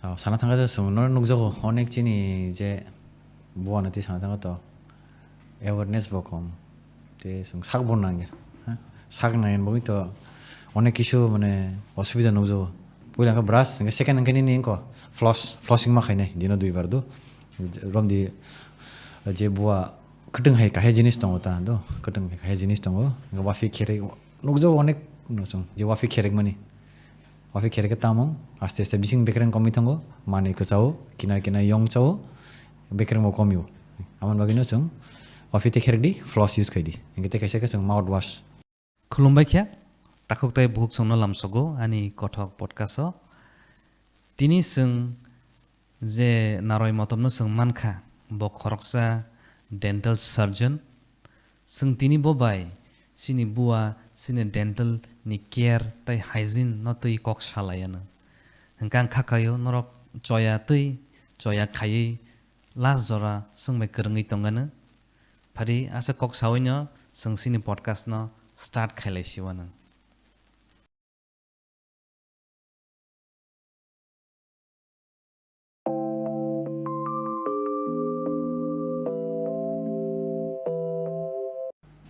산화탄가도 오늘 농자고 어넥 진이 이제 뭐하는데 산화탄가도 awareness 보kom তে sak বন্না গে sak নাই বই তো অনেক কিছু মানে অসুবিধা নজো পইলা কা ব্রাশ সেকেন্ড আঙ্কেনি নি কো ফ্লসিং মা খাইনে দিনো দুইবার দো রম দি যে বুয়া কটং হাই কাহে জিনিস দङ তা দো কটং কাহে জিনিস দङ ওয়াফি খেরে নজো অনেক নসং যে ওয়াফি খেরে মানি ওয়াফি খেরে কা তামং আস্তে আস্তে বিসিং বেকরেন কমি থাঙ্গো মানে কসাও কিনার কিনার ইয়ং চাও বেকরেন মো কমিও আমন বাগিনো song Wafi tekher di floss use kai di engke kaisa ka sang mouthwash khulumbai kya takhok tai buhuk songno lamsogo ani kothok podcast o tini sung je naroi motomno sung mankha bo khoroksa dental surgeon sung tini bobai sini bua sini dental ni care tai hygiene no tui kok shalayana hangkang khakayo norok choya khai last jora sung mai kerungi tongana Pari asa kok sawinyo sang sini podcast no start khailai siwana.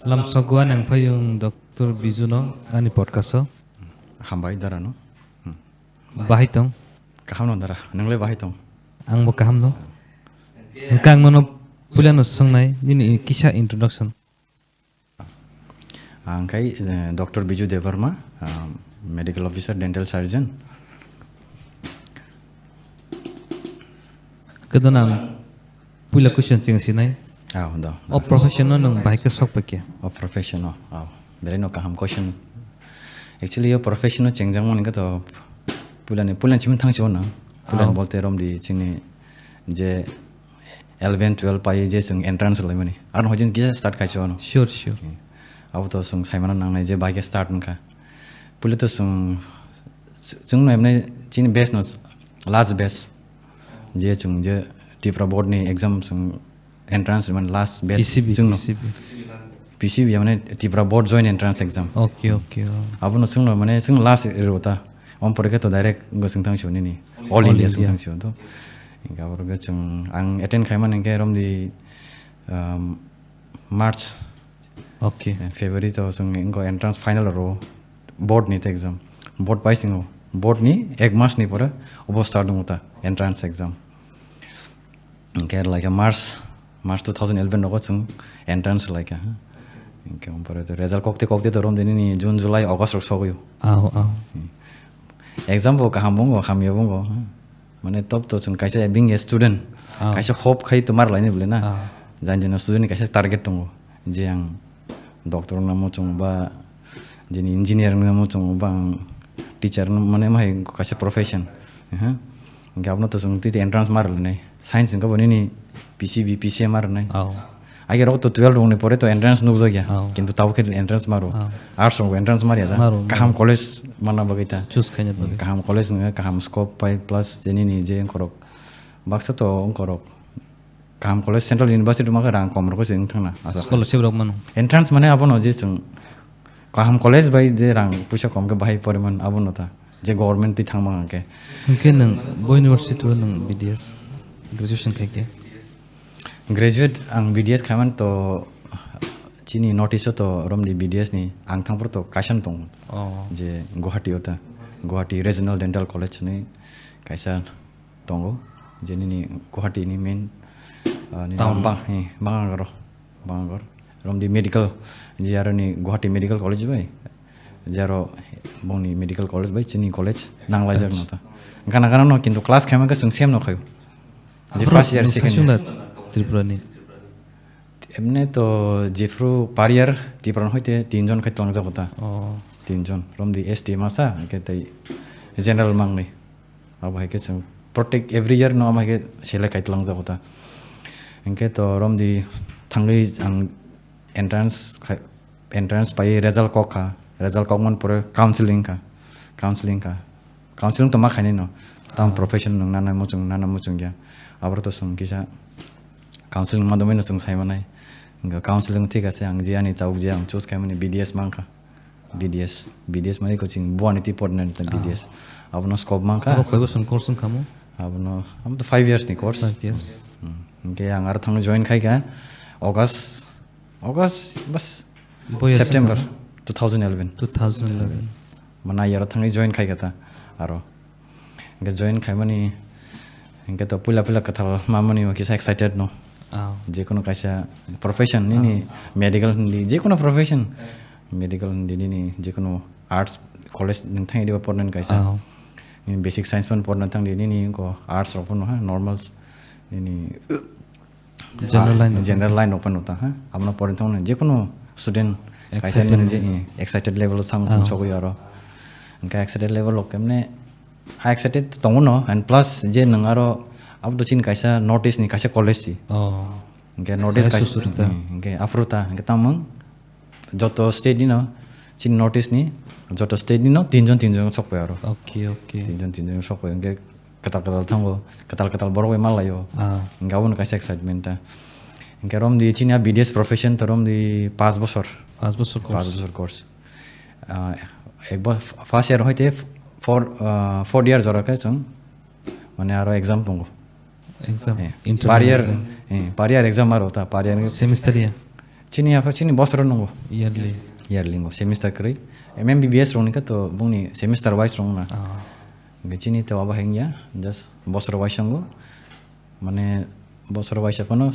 Lam sogwa nang phayung Dr. Bijuno ani podcast o. Hambai dara no. Bahitong. Kaham no dara nangle bahitong. Ang bo kaham no. Hangkang no Puliano songnai nini kisha introduction. Angkai Dr. Biju Devarma, medical officer, dental surgeon. Kadonang pula question sing sinai. Da. O professional nang bahika sok pakya. Of professional. Dari no kaham question. Actually yo professional chengjang mon ka to pulan chimin thang siona. Pulan bolte rom di chini je 11 12 pai je sung entrance lai mani ar hojin kisa start khai chono Sure. aw to sung saimana nang nai je baike start nka pule to sung no emne chin base no last base je chung je tipra board ni exam sung entrance man last base chung no PCB mane tipra board join entrance exam Okay. abu no sung no mane sung last rota om pore to direct go sung thang choni ni all india sung thang chon to Inka warga chung ang attend khaiman engke rom di March Okay. February to sung inko entrance final ro board ni exam board pai singo board ni ek mas ni pora obo start muta entrance exam inke like a March 2011 no chung entrance like inke om pora to result kokte to rom deni ni June July August ro sogoyo Aw. exam bo kaham bongo khamyo bongo Mane top to chung kaisa being a student kaisa hope khai tumar laini bole na jan student kaisa target tongo je ang doctor namo chung ba jeni engineer namo chung ba teacher mane mai kaisa profession gabno to chung ti entrance mar lene science nga boni ni PCB PCM mar nai age ro to 12 rong ne pore to entrance no jogya kintu taw khe entrance maro arts rong entrance maria da kaham college mana bagita Choose kanya ba. kaham college nga kaham scope pai plus jeni ni je korok baksa to korok kaham college central university ma rang komro ko sing thangna asa Scholarship rok mano. entrance mane abono je chung kaham college bai je rang puisa kom ke bai poriman abono ta je government ti thangma ke Hangke nang Bo University to nang BDS graduation kai graduate ang BDS khaiman to chini notice to rom di BDS ni ang thangpur to kasan tong je Guwahati Regional Dental College ni kaisa tongo je ni Guwahati ni main ni bangor rom di medical je aro ni Guwahati Medical College bai jaro bongni medical college bai chini college nangla jak nota kana no kintu class khaiman ka sung sem no khayo je first year second year Tripura ni. এমনে তো জেফ্রু পারিয়ার তিপ্রান হইতে তিনজন খাইতে লাংজা কথা তিনজন রম দি এসটি মাসা কে তাই জেনারেল মাংনি আবাইকে जों প্রত্যেক এভরি ইয়ার নো আমাকে সেলে খাইতে লাংজা কথা এনকে তো রম দি থাংগৈ আং এন্ট্রান্স পাই রেজাল্ট ককমান পরে কাউন্সেলিং তো মা খাইনি ন তাম প্রফেশন নং নানা মুচুং গিয়া আবার তো সং কিসা counseling madome no sung saimanai nga counseling thik ase ang ji ani tauk je ang choose kaimani BDS mangka BDS mani coaching bo ani ti important ta BDS abno scope mangka Ko koibo sun course kamu am to 5 years ni course 5 years. ke ang ar thang join khai ka August bas Boy September 2011 2011. mana yar thang join khai ka ta aro ke join khai mani ke to pula kathal mamani ki excited no je kono kaisa profession ni medical ni je kono profession medical ni je kono arts college ning thang diba pornan kaisa ni basic science pan pornan thang ni ko arts ro no normals ni general line open hota ha amna porn thang je kono student kaisa ni je excited level sang so ko yaro ka excited level lo kemne excited tong no and plus je nang aro ab do chin kaisa notice ni kaisa college si ke notice kaisa ke afruta ke tamang joto state ni no chin notice ni joto state ni no tinjon sok yaro okay tinjon sok ke katal thango katal boro malayo ngawon kaisa excitement ta ke rom di chinya BDS profession to rom di 5 বছর course ek bar first year hoite 4 years ora ka chung mane aro exam tongo par year exam aro ta par year semester ya chini bosro nongo yearly ngo semester krai MBBS rong ka to bungni semester wise rong na ge chini to aba hengya just bosro wise ngo mane bosro wise pano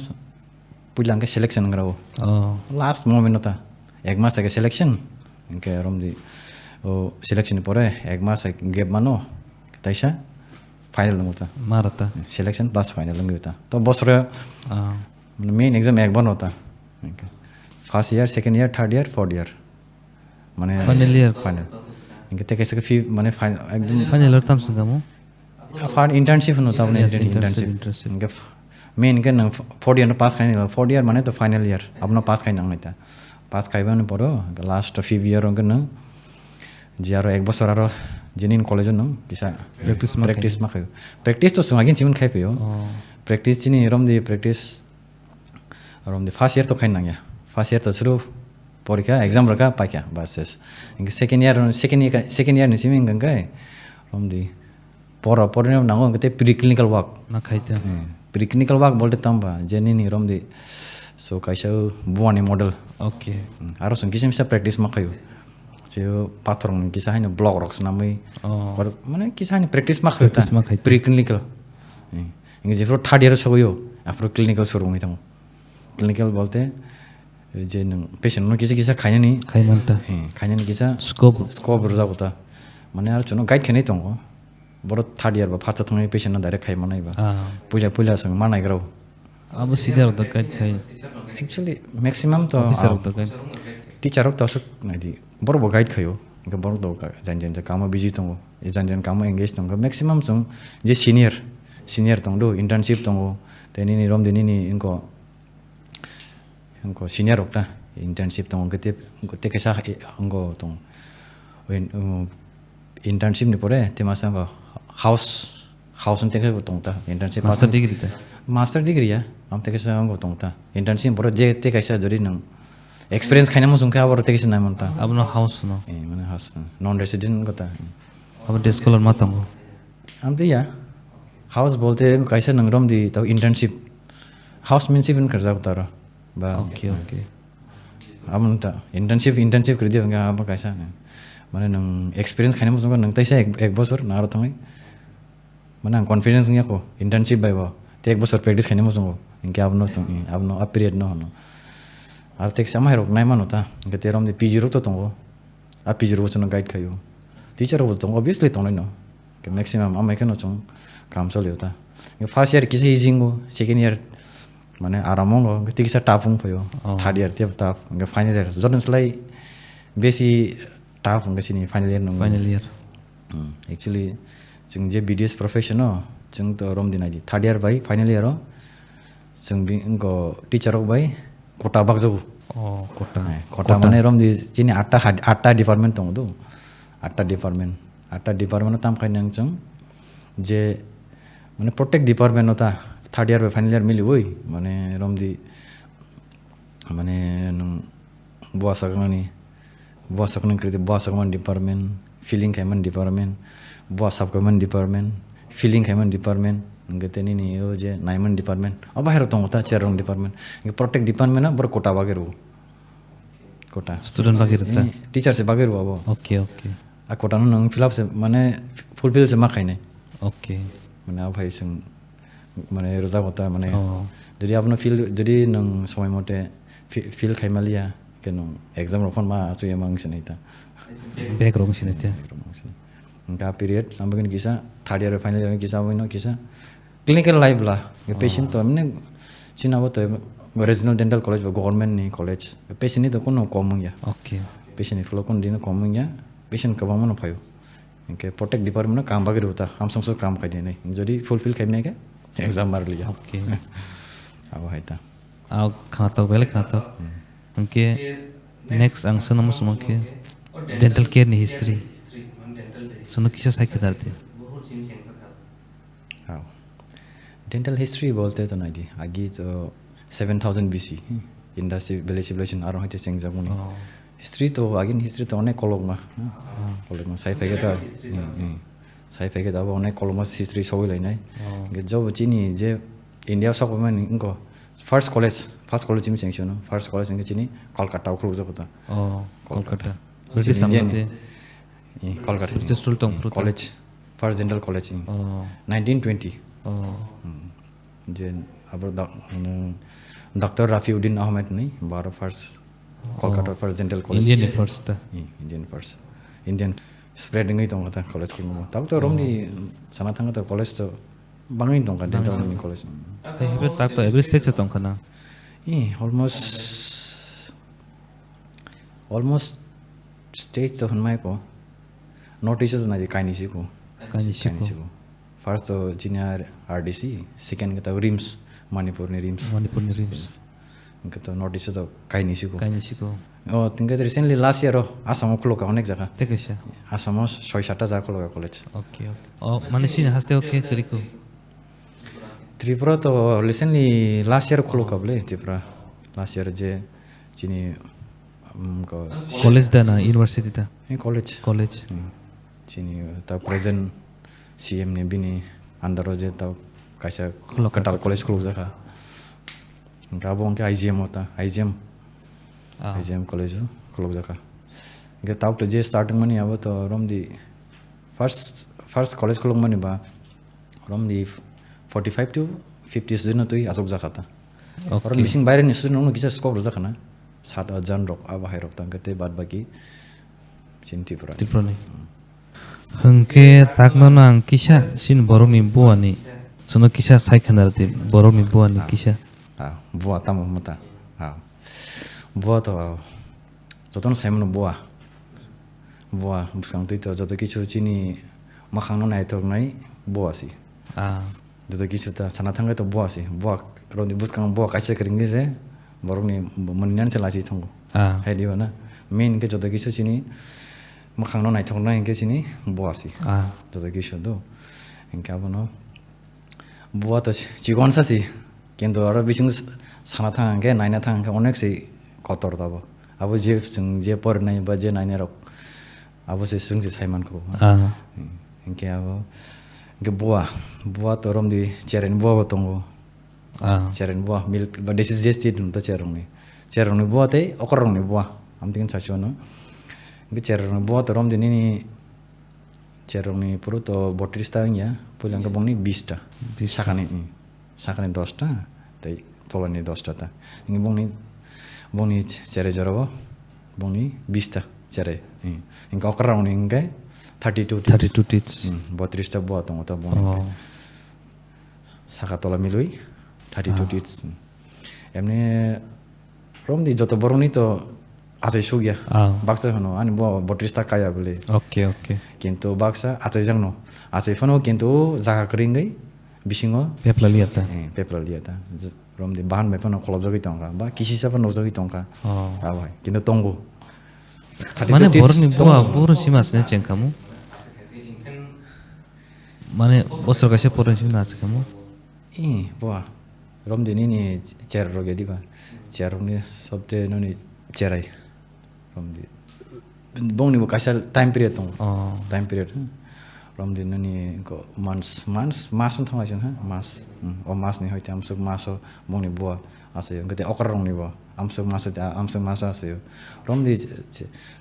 pulang ke selection ngrao last moment ta ek mas ke selection ke rom di selection pore ek mas gap mano taisa final ngota marata selection plus final ngota to bosro main exam ek ban hota first year second year third year fourth year mane final inke te kaise fee mane final ekdom final year tam sangamo internship hota apne internship inke main ke nang fourth year pass kaini fourth year mane to final year apna pass kaini nang naita pass kaiba ne poro last 5 year ong nang jiaro ek bosor aro jenin college nang kisa practice ma khayo practice to sangin chimun khai peyo practice chini rom di practice rom di first year to khain nang ya first year to suru porika exam raka pakya bases inge second year ni simin gangai rom di porne nango ngate preclinical work na khaita preclinical work bolte tamba jenini rom di so kaisa buani model okay aro sung kisim sa practice ma khayo cheo patron kisa haino block rocks namai mane kisa haino practice ma khayo ta preclinical inge jefro third year so yo after clinical suru ngi tamo clinical bolte je nang patient no kisa khainani kisa scope ruza buta mane ar chuno guide khane tongo boro third year ba first thongai patient na direct khai manai ba puila sang manai grau abu sidar da guide khai actually maximum to officer of the guide teacher of to nadi boro bo guide khayo ga boro do ka jan kama busy tongo jan kama engage tongo maximum song je senior tong do internship tongo teni ni rom deni ni inko senior okta internship tong gete kesa ngo tong internship ni pore te masa ba house ante ke tong ta internship master degree ya am te kesa ngo tong ta internship pore je te kesa dori nang experience khaina mo sungka abor te kesa na monta abno house no mane house non resident gota ab scholar matango am te ya house bolte kaisa nang rom di to internship house means even karja utara ba okay amunta internship kri dia nga apa kaisa mane nang experience khaina mo sungka nang taisa ek bosor na aro thamai mane confidence nya ko internship bai ba te ek bosor practice khaina mo sungko inke abno up period no no artek sama herok nai manota inke te rom di PG ro to tongo a PG ro chona guide khayo teacher ro tongo obviously tongo no ke maximum amai kano chong kam so leuta first year kise easing second year mane aramong go tikisa tapung phayo third year te tap ge final year jordan slai besi tap ng sini final year no actually chung je BDS professional chung to rom dinai third year bai final year chung bi ngo teacher bai kota bagjo kota mane rom di chini 8 department tong do 8 department tam khainang chung je mane protect department ota third year final year mili woi mane rom di mane nung boss sakna krite boss sakman department feeling kaiman department boss sakman department feeling kaiman department ngete nini o je naiman department aba hero tong ta cherong department nge protect department na bor kota bageru kota student bagi rata teacher se bageru abo okay okay a kota no nang fill up se mane fulfill se ma khaine okay mane a bhai sing mane roza kota mane যদি আপনার ফিল যদি নং সময় মতে ফিল খাইমালিয়া কেন এক্সাম রখন মা আছো এমাংছে নাইতা back rong sinete Nka period sampai kan kisah third year final year kisah wino kisah clinical life lah patient to amne Cina wo to regional dental college ba government ni college patient ni to kono komung ya okay patient ni flow kon dino komung ya patient ka bamon phayo इनके protect department काम बाकी होता हम सब काम कर देने जल्दी fulfill करने के exam मार लिया okay अब है था आओ खाता पहले खाता उनके next आंसर नमो सुनो के dental care ni history सुनो किसे साइकिल करते हाँ dental history बोलते तो नहीं थी आगे तो 7000 BC industry village civilization आरोह है चेंज जागुनी history तो आगे history तो अनेक कॉलोग में साइफ है क्या साइफ है क्या अब अनेक कॉलोग में history शो ही लेना है जब चीनी जे इंडिया सब में इनको first college में चेंज होना first college इनके चीनी कोलकाता उखलोग जाता था Kolkata British samante Kolkata British rule tong college first dental college 1920 जे अब डॉक्टर रफीउद्दीन अहमद नहीं बारो first Kolkata first dental college Indian first Indian spreading ही तो होता कॉलेज के में तब तो रोमनी सना था तो कॉलेज तो बंगई तो का डेंटल कॉलेज तो हेबे तक तो एवरी स्टेज तो kana almost stage तो हनमाय को नोटिसेस ना दे काइनी सी को फर्स्ट तो जीनियर आरडीसी सेकंड के तो रिम्स मणिपुर ने रिम्स इनका तो नोटिस तो काइनी सी को ओ तिनका तो रिसेंटली लास्ट ईयर आसाम खुलो का अनेक जगह तेकेशा आसाम 6-7 जगह खुलो का कॉलेज ओके ओ माने सिन हस्ते ओके करिको त्रिपुरा तो रिसेंटली लास्ट ईयर खुलो का बोले त्रिपुरा लास्ट ईयर जे चीनी कॉलेज दा ना यूनिवर्सिटी दा कॉलेज चीनी तब प्रेजेंट सीएम ने भी नहीं अंदर हो जाए तब कैसा कटाल कॉलेज खुलो जगह इनका अब उनके आईजीएम होता आईजीएम कॉलेज खुलो जगह इनके तब तो जे स्टार्टिंग में नहीं अब तो रोम दी फर्स्ट कॉलेज खुलो में नहीं बा रोम दी 45 to 50 स्टूडेंट तो ही आसोक जगह था और मिसिंग बाहर नहीं स्टूडेंट उन्होंने किसी स्कोप रोज़ा खाना 7 जन रोक अब बाहर रोकता करते बाद बाकी चिंती पुरा नहीं हंके ताकनो ना किसा सिन बोरोनी बुआनी सुनो किसा साइखनारते बोरोनी बुआनी किसा बुआ तम मता बुआ तो जतन साइमन बुआ बुसकां तो जत किछु चिनी मखानो नाय तो नाय बुआ सी जत किछु ता सना थांगे तो बुआ सी बुआ रोनी बुसकां बुआ काचे करेंगे से बोरोनी मननियान से लाची थंगो है दिवा ना मेन के जत किछु चिनी मखानो नाय तो नाय के चिनी बुआ सी जत किछु दो इनका बनो बुआ तो चिकन सा सी किंतु और बिचिंग साना थांगे नायना थांगे अनेक से कतर तब अब जे पर नहीं बजे नायने रक अब से साइमान को इनके अब इनके बुआ तो रोम दी चेरन बुआ बतंगो चेरन बुआ milk this is just it तो चेरन बुआ ते ओकरन बुआ हम तिन साचोनो इनके चेरन बुआ तो रोम दी नि चेरन पुरो तो 32 ता या पुलां के बंगनी 20 ता साखाने 10 ता तै तोलनी 10 ता इनके बंगनी चेरे जरबो बंगनी 20 ता चेरे इनका ओकरन इनके 32 टिट्स 32 ता बुआ तो बंगनी साखा तोला मिलुई 32 टिट्स एमने रोम दी जतो बरनी तो आते सुगिया बाक्सा हनो आनी बुआ 32 ता काया बोले ओके किंतु बाक्सा आते जंगनो आते फनो किंतु जागा करिंगै बिसिङो पेपला लिया था रोम दी बाहन में पनो खलब जगै तंगा बा किसी से पनो जगै तंगा भाई किंतु तंगो माने बरनी बुआ बुरो सिमास ने चेंकामु माने ओसर कैसे पोरन सिना आसकामु बुआ रोम दी नि चेर रोगे दिबा चेर ने सबते ननि चेराई रोम दी बोंनि बो कैसा time period rom di nani ko mas un thang ha mas o mas ni hoite amsuk maso mong ni bua asayo ngate okar rong ni bo amsuk maso asayo rom di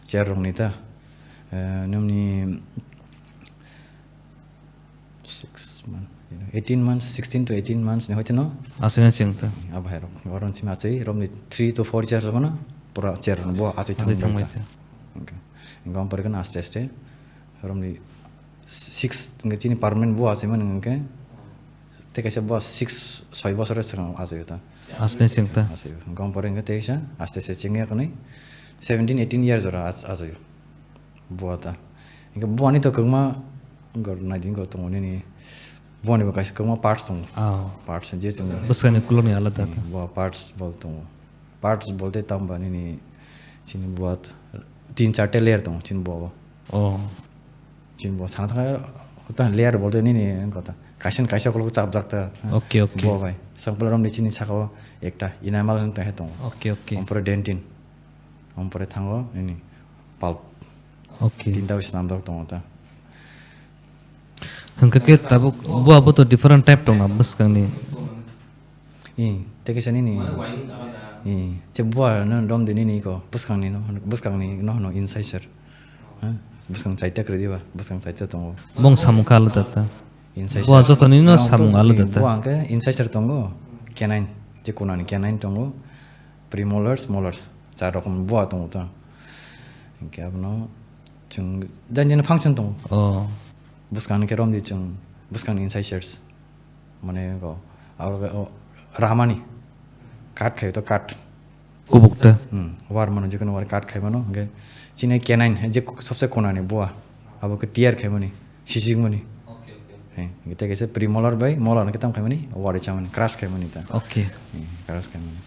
cher rong ni ta num ni 6 months 18 months 16 to 18 months ni hoite no asina chingta अब हेर गरम छिमा चाहिँ रमले 3 to 4 चेयर छ न पुरा चेयर भयो आजै ठाउँ ओके गाउँ परेको न आस्ते आस्ते रमले 6 nge chini permanent bo ase man nge te kaisa bo 6 6 বছর छ ase yo ta asina chingta ase yo गाउँ परे nge te kaisa आस्ते आस्ते चिंगे को नै 17 18 years ora आज yo bo ta nge bo ani to kangma गर na din go to ni bo ni ba kaisa kangma parts tong parts je chang busane kuloni alada ta bo parts boltong parts bolte tam bani ni chini buat 3-4 layer tong chin bo chin bo sana thang ta layer bolte ni kota kaisa ko chap jakta okay bo bhai sampul ram ni chini sako ekta enamel ta hetong okay ompore dentin ompore thango ni pulp okay tinta wis nam dok tong ta hangka ke tabuk bo to different type tong na bus kang ni te kaisa ni che bo no dom de ni ko buskang ni no insider buskang chaita kre diba buskang chaita tong mong samukha alada ta insider bo jo to ni no samung alada ta bo angke insider tongo canine je kunani canine tongo premolars molars cha rokom bo tongo ta ingke abno chung janjena function tongo buskang ke rom di chung buskang insiders mane go ramani काट खायो त काट kubukta वार मनो जे वार काट खायो मनो गे चिने केनाइन जे सबसे कोनाने बुआ अब के टियर खायो मनी सिसिग मनी ओके गते कैसे प्रीमोलर भाई मोलर के तम खायो मनी वार चामन क्रैश खायो मनी त ओके क्रैश खायो मनी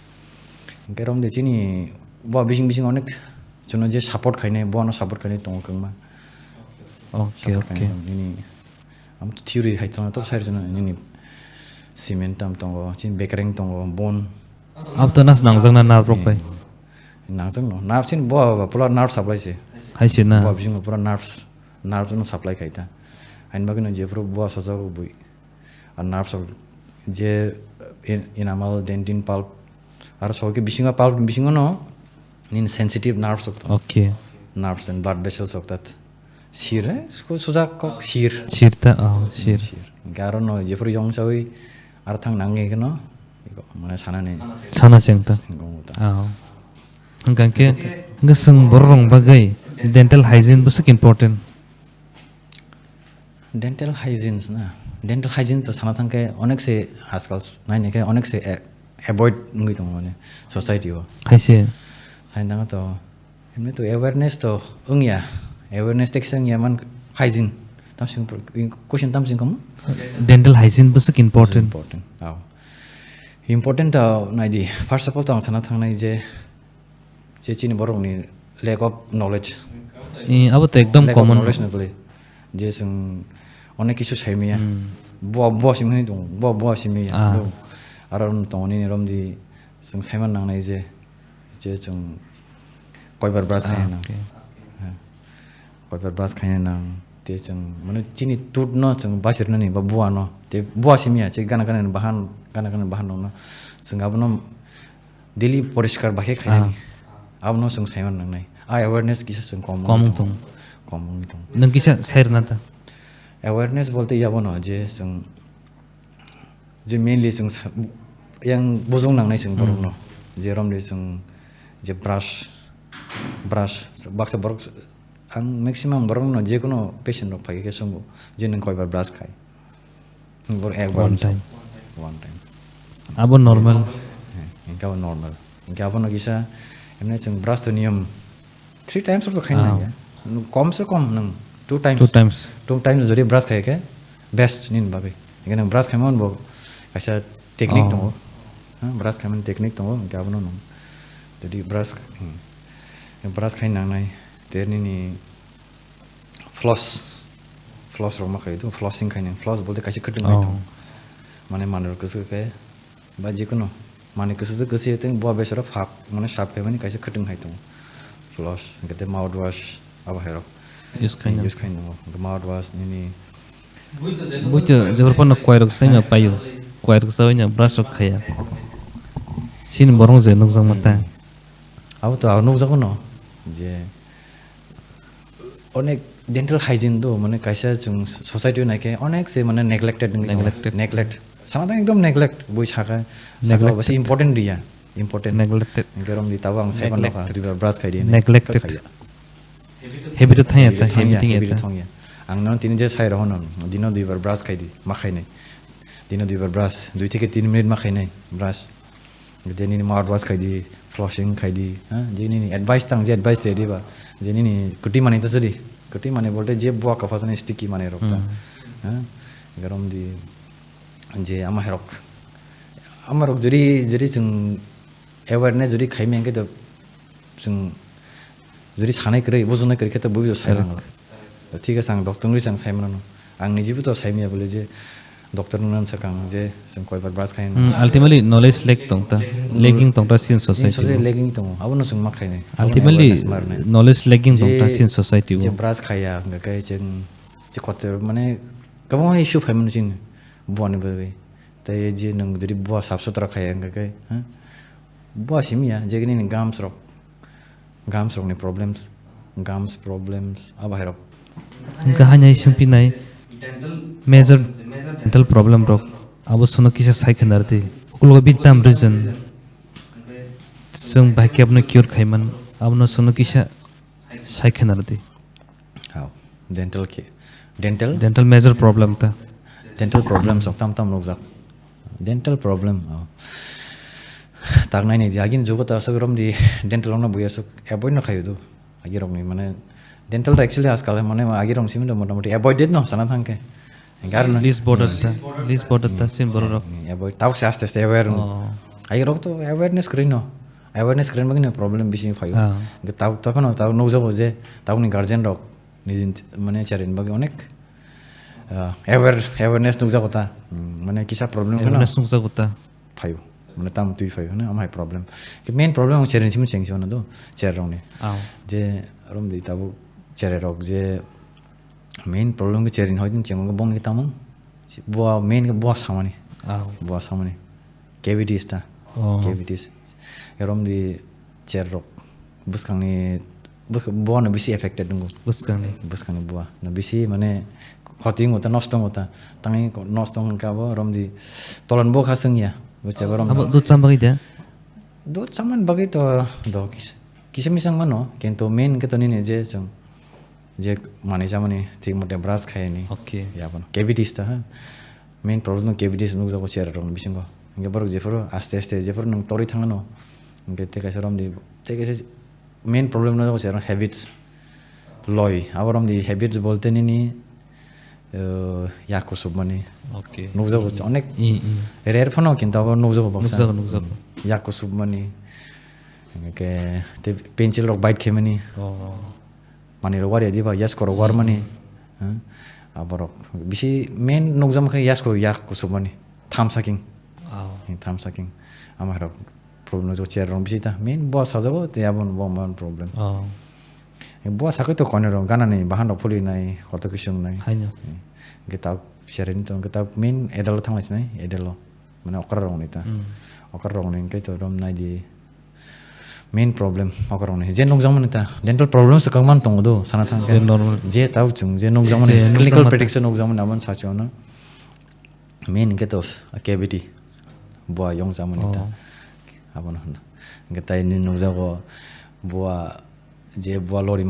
के रम दे चिनी बुआ बिसिङ अनेक जुन जे सपोर्ट खाइने बुआ न सपोर्ट खाइने तङ कङमा ओके नि हम थ्योरी हाइतन त साइर जुन नि सिमेन्ट तम तङ चिन बेकरिङ तङ बोन अब तो nas nang na rok pai nang no nerve chin bo pura nerve supply che hai sin na bo bijing pura nerve no supply kaita ain bagino je pro bo sa jago bui আর nerve सब je enamel dentin pulp আর সবকে বিশিঙ্গা pulp বিশিঙ্গা no in sensitive nerves sok okay nerves and blood vessels sok tat shir hai usko suja ko shir ta shir garo no je pro yong choi ar thang nange no mana sana chengta hangka ke ngasang borong bagai dental hygiene busuk important dental hygiene to sana thang ke onek se आजकल नाइ के onek se avoid ngi tong mane society ho haise sain dang to emne to awareness to ungya awareness tek sang yaman hygiene tam sing question tam sing kom dental hygiene busuk important important nai di first of all tang sana thang nai je chini borong ni lack of knowledge abo to ekdom common knowledge na kole je sung onek kichu chaimia bo simni dong bo simia aron tong ni rom di sung saiman nang nai je chung koibar brush khaina nang koibar brush khaina nang te chung mane chini tut no chung basir na ni ba buwa no te buwa simia che gana bahan no sung abno daily poriskar bakhe khaina ni abno sung saiman nang nai awareness kisa sung kom tong nang kisa sair na ta awareness bolte yabo no je sung je mainly sung yang bozong nang nai sung borong no je rom le sung je brush baksa borok ang maximum borong no je kono patient no phage ke sung je nang koi bar brush khai bor one time abo normal inka abo no kisa emne sung brush to niyam 3 times to khaina ya kom se kom nang 2 times jodi brush khai ke best nin babe ingane brush khaimon bo kaisa technique to brush khaimon technique to inka abo no jodi brush khai nang nai terni ni floss ro ma khai to flossing khai floss bolte kaisa cutting khai to mane manor kusu ke ba jikono mane kusu kusi te bo besara phap mane sharp khai mane kaisa cutting khai to floss gate mouthwash aba hero use kind of mouthwash ni Buito jabur pon koy rok sai nya payo. Koy rok sai nya brush rok khaya. Sin borong je nuk jang mata. Abu তো আর নক যাবো ন যে অনেক dental hygiene তো মানে কাইসা जों সোসাইটি নাকি অনেক সে মানে নেগলেক্টেড নেগলেক্ট সামাদা একদম নেগলেক্ট বই ছাকা নেগলেক্ট বাস ইম্পর্টেন্ট দিয়া ইম্পর্টেন্ট Neglected. গরম দি তাও আং সাইবান লকা দুবা ব্রাশ খাই দি Neglected. Habit thaya ta habiting habit eta. থংয়া আং ন তিন যে সাই রহন দিন দুইবার ব্রাশ খাই দি মাখাই নাই দিন দুইবার ব্রাশ 2 থেকে 3 মিনিট মাখাই নাই ব্রাশ যেনি মাউথ ওয়াশ খাই দি ফ্লশিং খাই দি হ্যাঁ যেনি এডভাইস তাং যে এডভাইস রেডি বা যেনি কুটি মানে তো সরি কুটি মানে বলতে যে বুয়া কাফাসনে স্টিকি মানে রকতা হ্যাঁ গরম দি যে আমার যদি जों एवेरनेस যদি খাই মেঙ্গে তো जों যদি সানাय কरै বুজनाय কरै খেতে বইও সাইরাङ ঠিক আছে আং ডক্টरनि सां साइमनो आं निजेबो तो साइमिया बोले जे डक्टर नन सकां जे जों कयबार ब्रास खाइन Ultimately knowledge lagging tong ta sin society. सोजे लेगिं दङ आबनो जों मा खाइने Ultimately knowledge lagging tong ta sin society. जे ब्रास खाया गकै जों जे कते माने गोबां इशु फाइमन जों बुवानि बे तै जे नों जुदि बुवा साफ सुथरा खाया गकै ह बुवा सिमिया जेगनि गाम्स रकनि प्रब्लेम्स आबाहिरक ఇంకా hanya isang pinay major dental problem rok abo suno kisa saikhanarti kulo bitam reason sung bahke apno cure khaiman abno suno kisa saikhanarti how dental dental major problem ta dental problems of tam nokjak dental problem tak nai ni agin jogota asagrom di dental ong na buya sok avoid na khayu do agirong ni mane dental ta actually askal mane agirong simin do motamoti avoided no sana thangke karon list border ta sin borok rok avoid taw se aste aware agirong to awareness krin no awareness krin bagin problem bisi phayu taw taw nokjago je taw ni guardian rok nijin mane charin bagi onek awareness nokjago ta mane kisa problem kono sungsa gota phayu মানে তাম তুই ফাই না আমার প্রবলেম কি main problem চেরেন সিমন চেংছি না তো চের রংনি যে রম দি তাবু চেরে রক যে মেইন প্রবলেম কে চেরিন হয়দিন চেঙ্গ বং কি তামং বুয়া মেইন কে বুয়া সামনি কেভিটিস টা কেভিটিস রম দি চের রক বুসখাংনি বুয়া না বেশি এফেক্টেড দঙ্গো বুসখাংনি বুয়া না বেশি মানে ক্ষতিং হতা নষ্ট হতা তাই নষ্ট কাবো রম দি তলন বো খাসংয়া abo dut sambagi da do saman bagi to do kisa misang mano kento main ke to ni je jong je mani jamani thik mote brush khai ni okay ya bon cavities ta main problem cavities nuk jago chair ron bisingo nge borok je foro aste je foro nang tori thangano nge te kaisa rom di te kaisa main problem no jago chair habits loi aborom di habits bolte ni 야코 수반이 오케이 노자고 어넥 레르 포노 kintawa 노자고 박사 노자고 야코 수반이 이렇게 펜실 록 바이트 케마니 마니 로와리 디바 야스코 로와르마니 아바로 비시 메인 노자마 카 야코 수반이 탐사킹 아마로 프로블em 저 체르 비시타 메인 보스 하자고 대야본 보만 프로블em buat sakit tuh koner kan nih bahan dapur ini kota kusung nih hanya kita sharing tuh kita main edalo thang mas nih edalo mana okar rong nih ta okar rong nih kayak tuh rom nih di main problem okar rong nih je nong zaman nih ta dental problem sekarang man tunggu tuh sana thang je tahu cung je nong zaman nih clinical prediction nong zaman aman saja na main kayak tuh cavity buat yang zaman nih ta apa noh kita ini nong jago buat je buah lori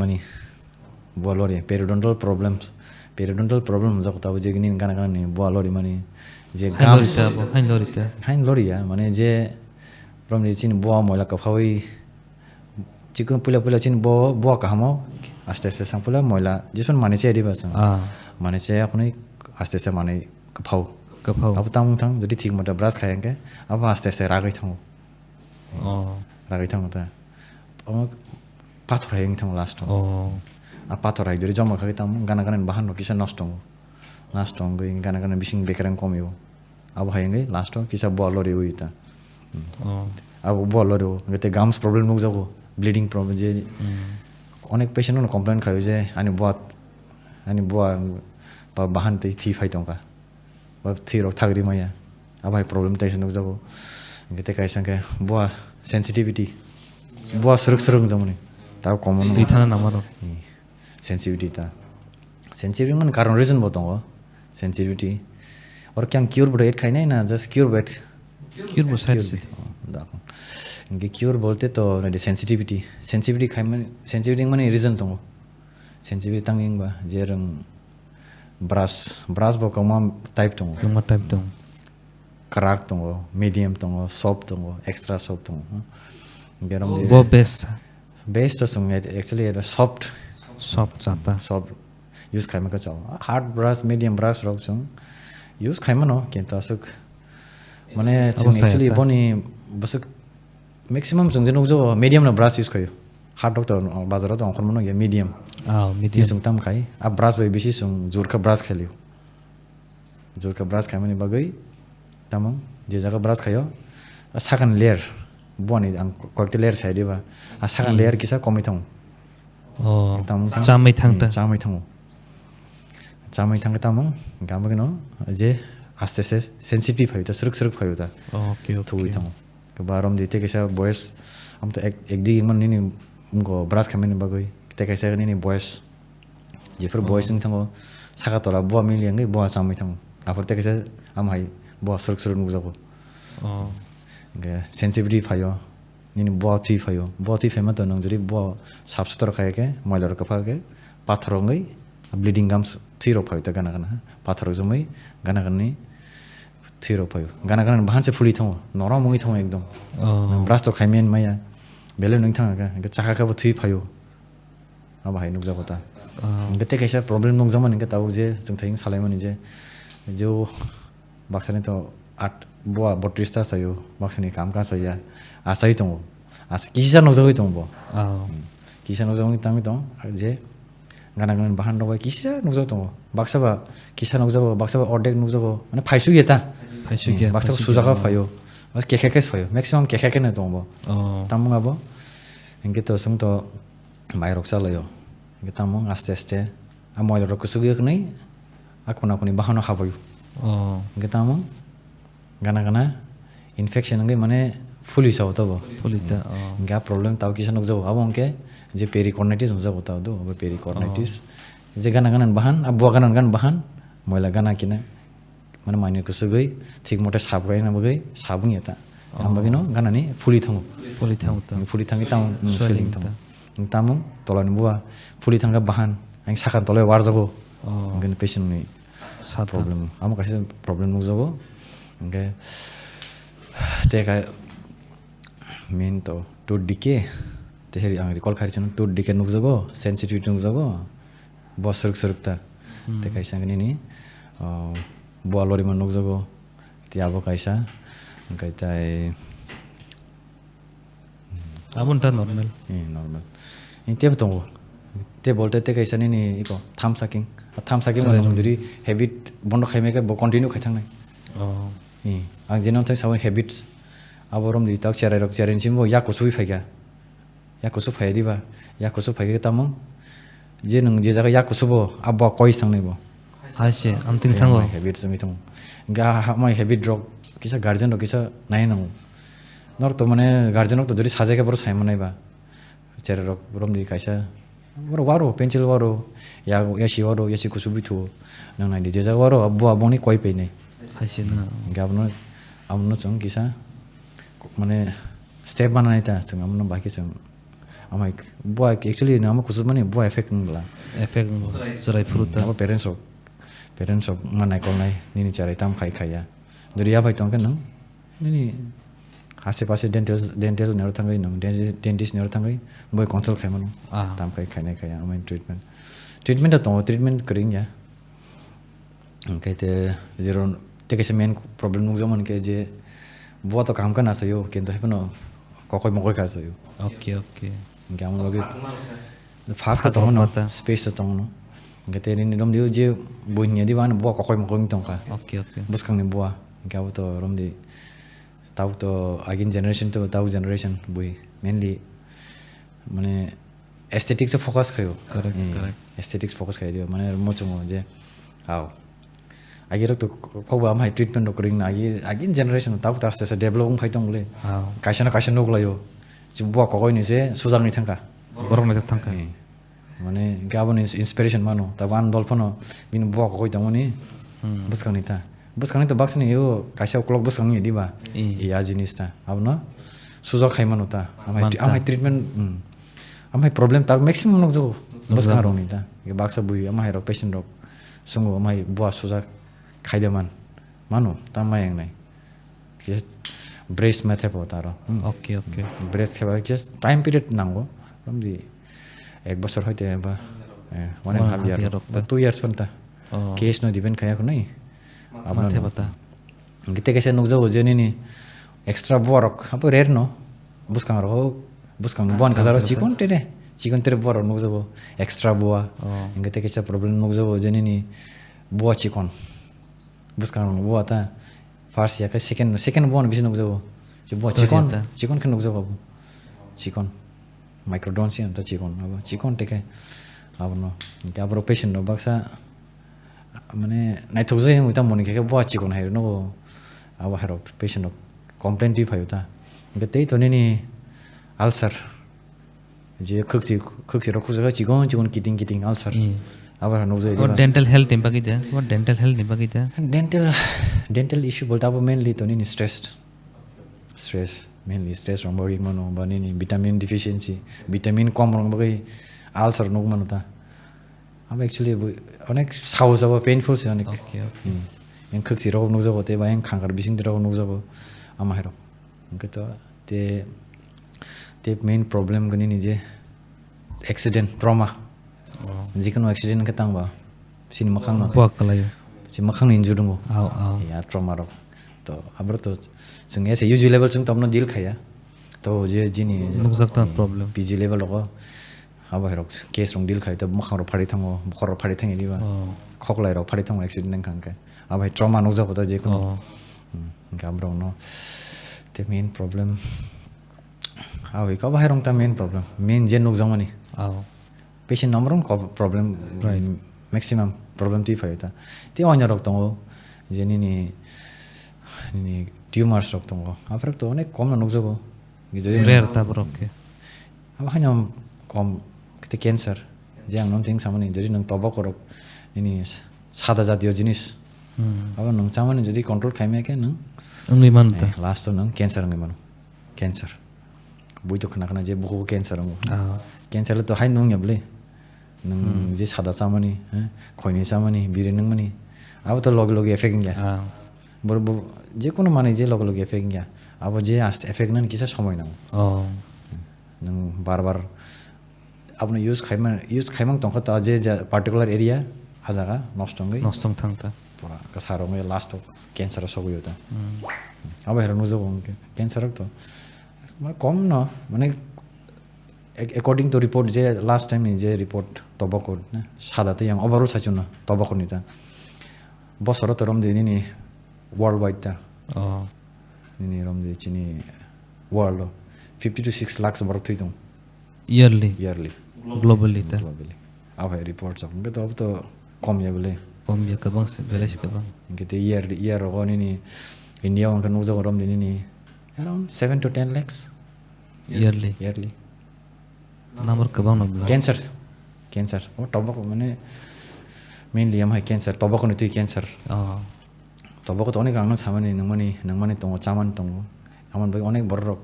periodontal problem jago tahu je gini kan ni buah lori mani je gums hain lori ya mane je rom ni chin buah moila ka phawi chikun pula chin buah ka hamo aste sang pula moila jison mane che di basang mane che apni aste mane ka phau abu tang jodi thik mata brush khayang ke abu aste ragai thang ta pathor hayang thang last pathor hay dori jama khagi tam gana bahan no kisa nast goi gana bising bekarang komyo abu hayang gai last kisa bo lori uita abu bo lori ngete gums problem nuk jago bleeding problem je অনেক patient complain খায় যে ani buat ba bahan tei thi phai tongka ba thi rok thagri maya abai problem tai sanuk jago ngete kaisa ke bua sensitivity bua suruk jamuni ta common Tithana namaro. sensitivity ta sensitivity man karon reason botongo sensitivity or kyang cure bro et khainai na just cure bet Cure bo side se. इनके क्योर बोलते तो नडी सेंसिटिविटी खाइ माने सेंसिटिविटी माने रिजन दङ सेंसिटिविटी तांगिं बा जेरं ब्रास बो कमा टाइप दङ Yung type dong. क्राक दङ मीडियम दङ सॉफ्ट दङ एक्स्ट्रा सॉफ्ट दङ गेरम दे Bo best तो सङ actually eight soft soft chata. Soft use खाइ माका चाव हार्ड ब्रास मीडियम ब्रास रक सङ यूज खाइ मानो केन्त असुक माने एक्चुअली बनी बसुक मैक्सिमम जों जेन जो मीडियम ना ब्रास यूज खायो हार्ड डॉक्टर बाजाराव दं खन मनो मीडियम Medium. जों ताम खाइ आ ब्रास बाय बिसि जों जुरखा ब्रास खालियो जुरखा ब्रास खाइमाने बागै तामं जे जागा ब्रास खायो साकान लेयर बनी आं कयटे लेयर साइदिबा आ साकान लेयर किसा कमै थं Oh. तामं Chamai thangta. चामै थांग तामं गामगनो जे आस्ते से सेंसिटिव भयो त सुरक भयो त Okay, थुइ okay. थं के बारम दिते केसा बॉयस हम तो एक दी मन नि उनको ब्रास खाइमाने बागै ते केसा नि बॉयस जेफोर बॉयस नि थांगो साका तला बुवा मिलियांगै बुवा चामै थं आफोर ते केसा आम हाय बुवा सुरक नुजागो Oh. के सेंसिटिविटी फायो नि बुवा थि फायो बुवा थि फेमा त नं जरि बुवा साफ सुथरा खाय के मैलर कफा के पाथरंगै ब्लीडिंग गम्स थिरो फायो त गाना पाथर जमै गाना गनि थिरो फायो गाना भान से फुली थं नरा मुङि थं एकदम Oh. ब्रास तो खाइमेन माया बेले नों थाङा के चाखा का थुइ फायो अब हाय नुक जागोता गते कैसा प्रॉब्लम नुक जमन के ताउ जे जों थाइं सालायमनि जे जो बाक्सानि तो 8 बुवा 32 ता सायो बाक्सानि काम का सया आसाइ दङ आस किसा नुक जगै दङ बो Oh. किसा नुक जगै तामि दङ जे गाना गान बाहान दङ किसा नुक जग दङ बाक्साबा किसा नुक जग बाक्साबा अर्डेक नुक जग माने फाइसु गेता Paisugia. बाक्साबा सुजागा फायो बस केकेकेस फायो मैक्सिमम केकेके न दङ बो Oh. तामung abo engke to sung to mairok salayo engke tamung aste a moilor ko sugi knai akuna kuni bahano habayu Oh. engke tamung gana infection ngai mane fuli saw to bo Pulita. Oh. engke problem taw kisa nok jaw abo engke je pericornitis no jaw taw do abo pericornitis je gana bahan abo gan bahan moila gana kina mane mani ko sugi thik mote sab gai na bagai sabung eta ambagino gana ni fuli thango Pulita uta. Fully थांगे ताम स्वेलिंग ताम तामु तलानि बुवा फुली थांगा बाहान आं साखान तले वार जागो ओंगन पेशेंट नि Sata. प्रॉब्लम आम कासे प्रॉब्लम नु जागो ओंगे तेका मेन तो टू डिके तेहरि आं रिकॉल खारिसन टू डिके नु जागो सेंसिटिविटी नु जागो बसरक सरकता ते काइसा नि बुवा लरि मन नु जागो तियाबो काइसा ओंगाइताय Abunta normal. normal. Ini betul. Te bolte te kaisa ni iko tham saking mana nung jadi habit bondo khai meka bo continue khai thangnai. Oh. Ang jenon thai saw habits aborom di tak charai rok charin simbo ya kusui phaiga. Ya kusu phai diba. Ya kusu phai ke tamong. Je nung je jaga ya kusubo abba koi sangnai bo. Haise. Amting thango. Habit sami thong. Ga my habit rok kisa guardian rok kisa nai nang. नर तो माने गार्जियन तो जरी साजे के बरो साइमन नाइबा चेरे रक बरम दि काइसा बरो वारो पेंसिल वारो या यासी वारो यासी कुसुबिथु नंग नाइदि जे वारो अब्बो अबोनि कोइ पेने Haise na. गाबनो आमनो जों किसा माने स्टेप बानानै ता जों आमनो बाकी जों आमाइ बुआ एक्चुअली नाम कुसु माने बुआ इफेक्ट नंला Effect serai fruta. अब पेरेंट्स ऑफ मानाय कलनाय निनि चारै ताम खाइ खाया दरिया भाइ तंके नं निनि आसे-पासे डेन्टल नेर थांगै नं डेन्टिस्ट नेर थांगै बय कन्सल्ट खाइमन ताम खाइनाय खाया आमाइ ट्रिटमेन्ट ट्रिटमेन्ट करिं या ओंखाय ते जेरो ते कैसे मेन प्रॉब्लम नुक जमन के जे बुआ तो काम का ना सयो किन्तु हेपनो ककय मकय का सयो Okay, okay. गाम लगे फाक तो न स्पेस तो न ओंखाय ते नि दम दिउ जे बयनि दिवान बुआ ककय मकय तंका Okay, okay. बुसखांनि बुआ गाव तो रमदि ताउ तो अगेन जनरेशन तो ताउ जनरेशन बुई मेनली माने एस्थेटिक्स से फोकस खायो Correct. एस्थेटिक्स फोकस खाइदियो माने मचंग जे How? Agir to ko ba mai treatment do kring agin generation tak ta sa develop phai tong le. Kaisa no glayo. Ji bo ko ni se sujang ni thangka. Borong na tangka. Mane gabon is inspiration mano. Ta ban dolphono bin bo ko tong ni. Buskang ni ta. Buskang ni to box ni yo kaisa clock buskang ni di ba. Ya jinis ta. Abno sujak khai mano ta. Amai treatment amai problem tak maximum no jo buskang ro ni ta. Ge baksa bui amai ro patient ro sungu amai bo sujak khai mano ta mai yang nai. Just brace method ho ta ro. Okay. Brace kheba just time period nango. From the ek bosor hoite ba 1.5 year 2 years panta. Case no depend khaya ko nai. Abna the bata. Gite kaise nukja ho jeni ni extra borok apo rare no buskang ro buskang bon kazaro chikon tere borok nukja ho extra boa gite kaise problem nukja ho jeni ni boa chikon buskang boa ta first ya ka second bon bisi nukja ho boa chikon kan nukja ho chikon microdontia ta chikon abo chikon teke abno ke abro patient no baksa mane nai those mu ta moni ke boa chikon hai no abo haro patient no complaint di phayo ta gate to ni ulcer je khuksi ro khusa chikon kiting ulcer abo no je What dental health impact ida? What dental health impact ida? dental issue bolta abo mainly to ni stress mainly stress from working mano bani ni vitamin deficiency vitamin kom rong bagai ulcer nok mano ta अब actually अनेक साउस अब painful से अनेक yang khuksi ro nuk jago te ba yang khangkar bising ro nuk jago ama hero ke to te main problem gani ni je accident trauma jikano accident ka tang ba sini makhang na Buak kalayo. si makhang injury ngo ya trauma ro to abro to sing ese UG level chung tamno deal khaya to je jini Nuk zakta problem. PG level ro aba hero case rong deal khai to makhang ro phari thango bukhar ro phari thangi ni ba khoklai ro phari thango accident nang khang ka अब trauma nuk jago ta je ko gamrong no the main problem awi ka ba herong ta main problem main je nuk jamani patient number ko problem maximum problem ti phayta ti onya rok tongo je ni tumors rok tongo aprak to onek kom nuk jago gi Rare ta borok ke. अब hanyam kom te cancer je ang non thing samani jori nang toba korok ini sada jatiyo jinis अब नों चामने जदि कंट्रोल खाइमे के नों Only man ta. Last तो नों कैंसर अंगे मानो कैंसर बुई तो खना जे बुको कैंसर अंगो कैंसर तो हाई नों यबले नों जे सादा चामनी खोइनी चामनी बिरे नों मनी अब तो लगे इफेक्ट गया बरबो जे कोनो माने जे लगे इफेक्ट गया अब जे इफेक्ट नन किसा समय नांगो नों बार अब यूज खाइमा तंख त जे पार्टिकुलर एरिया आजागा नष्टंगै Nostong thangta. pura kasarong may last of cancer so go yuta aba hero nuzo ke cancer to ma kom no mane according to report je last time je report tobacco na sada te yang overall sa chuna tobacco ni ta bosoro to rom de ni worldwide ta ni rom de chini world 50 to 6 lakhs bar thuidong Yearly. globally ta. aba reports of ke to kom ye bole Kombia kabang se beles kabang. Gitu year ron ini India orang kan uza orang ini around 7 to 10 lakhs Yearly. Number kabang no. Cancer. Oh tobacco mane mainly am cancer. Tobacco itu cancer. Tobacco to onek angna samani nangmani tongo chaman tongo. Aman bai onek borok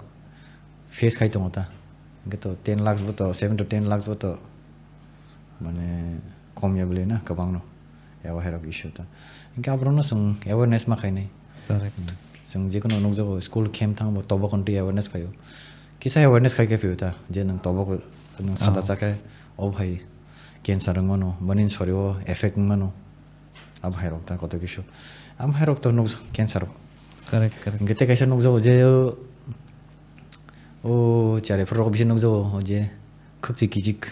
face khai tongo ta. Gitu 10 lakhs boto 7 to 10 lakhs boto mane kom ya beli na kabang no. Yawa herok issue ta inka abrono sung awareness ma khainai Correct. sung je kono nokjago school camp thang bo tobo konti awareness khayo kisa awareness khai ke fiuta je nang tobo ko nang sada chaka o bhai cancer ngono banin sorio effect mano ab herok ta koto kisho am herok to nok cancer Correct. ngete kaisa nokjago je o chare fro bisi nokjago je khukchi kijik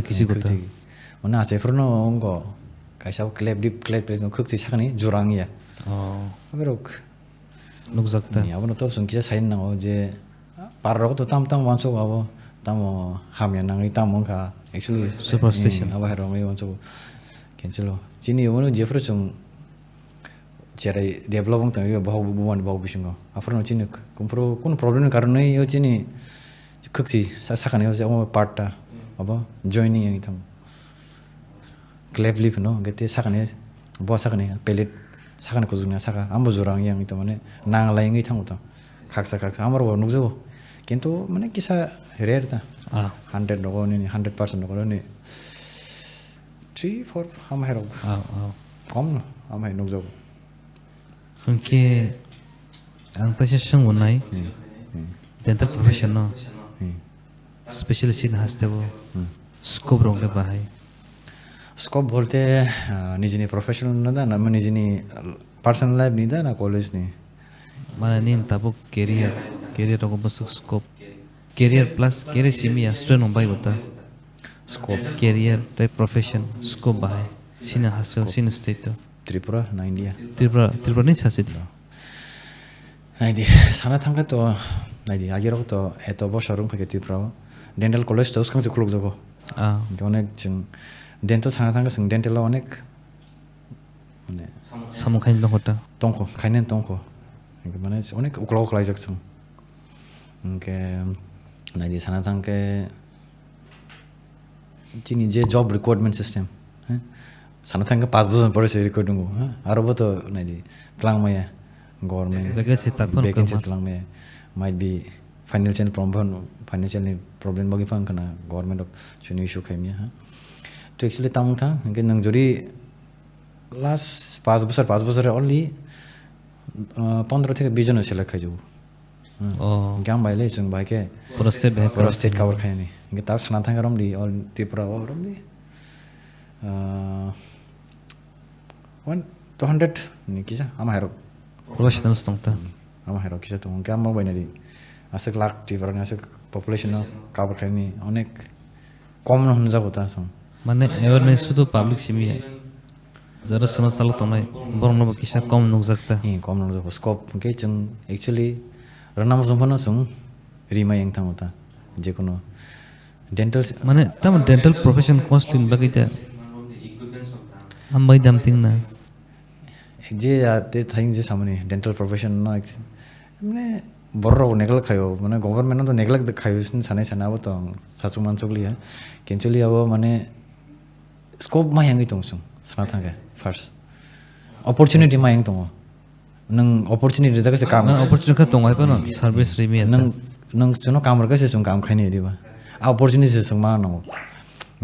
Kisi kota. Mana ase frono ongo kaisa clap no khukchi sakani jurang ya aberok Nuk zakta. ni abono to sung kisa sain na je par ro to tam wanso abo tamo hamya nangi tamo ka actually Superstition. aba hero mai wancho kenchelo chini wono jefro chung cherai developing to yo bahau buwan bahau bisingo afro no chini kumpro kun problem karon nei yo chini khukchi sakane yo part ta aba joining yang thang clap leaf no gete sakane bo sakane pellet sakane ko juna saka ambo jurang yang itu mane nang lai ngai thang uta khaksa amaro nugjo kintu mane kisa rare ta 100 no ni 100% no ni 3 4 ham hero kom no am hai nugjo Hingke ang tasya siyang unay dental profession no specialist in haste wo scope rong le bahay scope बोलते Nizhny professional ना ना मैं Nizhny personal life नहीं था ना कॉलेज नहीं mana nin tabuk career rong basuk scope career plus career simi student on bai bota scope career type profession scope bahay sina haste sina state Tripura ना India tripura ni chase ti नहीं दी साना थंगा तो नहीं दी आगे रखो तो ऐतो बहुत शोरूम पे कितनी प्राव डेंटल कॉलेज तो उसका से खुलक जगो अनेक चिंग डेंटल साना थंगा सिंग डेंटल अनेक माने samukhain no hota tongko kainen tongko इनके माने अनेक उकला जगसं इनके नहीं दी साना थंगे चीनी जे जॉब रिक्वायरमेंट सिस्टम हैं साना थंगे 5 बजे पड़े से रिक्वायरमेंट को हाँ आरोप तो नहीं दी तलांग में है गवर्नमेंट Legacy takpan vacancies तलांग में might be financial problem bagi fang kana government of chuni issue khaimia ha to actually tamung tha ke nang jori last 5 বছর only 15 থেকে 20 জন select khai jabu gam baile chung bai ke prostate cover khai ni ke tab sana thang rom di all tripura rom di 200 ni kisa ama hero professional stongta ama hero kisa to gam ma bai na di asik lakh tripura ni asik population no cover khai ni onek kom no hunja hota sam mane awareness sudu public simi jara sama sala tonai borong no kisa kom nuk jakta kom no jo scope ke chung actually ranam jompano sung rima yang thang hota je kono dental mane tam dental profession costly bagita ambai dam ting na जे आते थिंग जे सामने dental profession न माने Burrow Naegele खायो माने गभर्नमेन्ट न त नेगल खायो सानै साना अब त साचु मानसुकली है केन्चुली अब माने स्कोप मा यांगै दंसुं साना थांगे फर्स्ट अपॉर्चुनिटी मा यांग दङ नों अपॉर्चुनिटी जागासे काम opportunity ka tongai pa no service rimi नों सुनो काम रगासे सुं काम खाइने दिबा आ अपॉर्चुनिटी सुं मा नंगो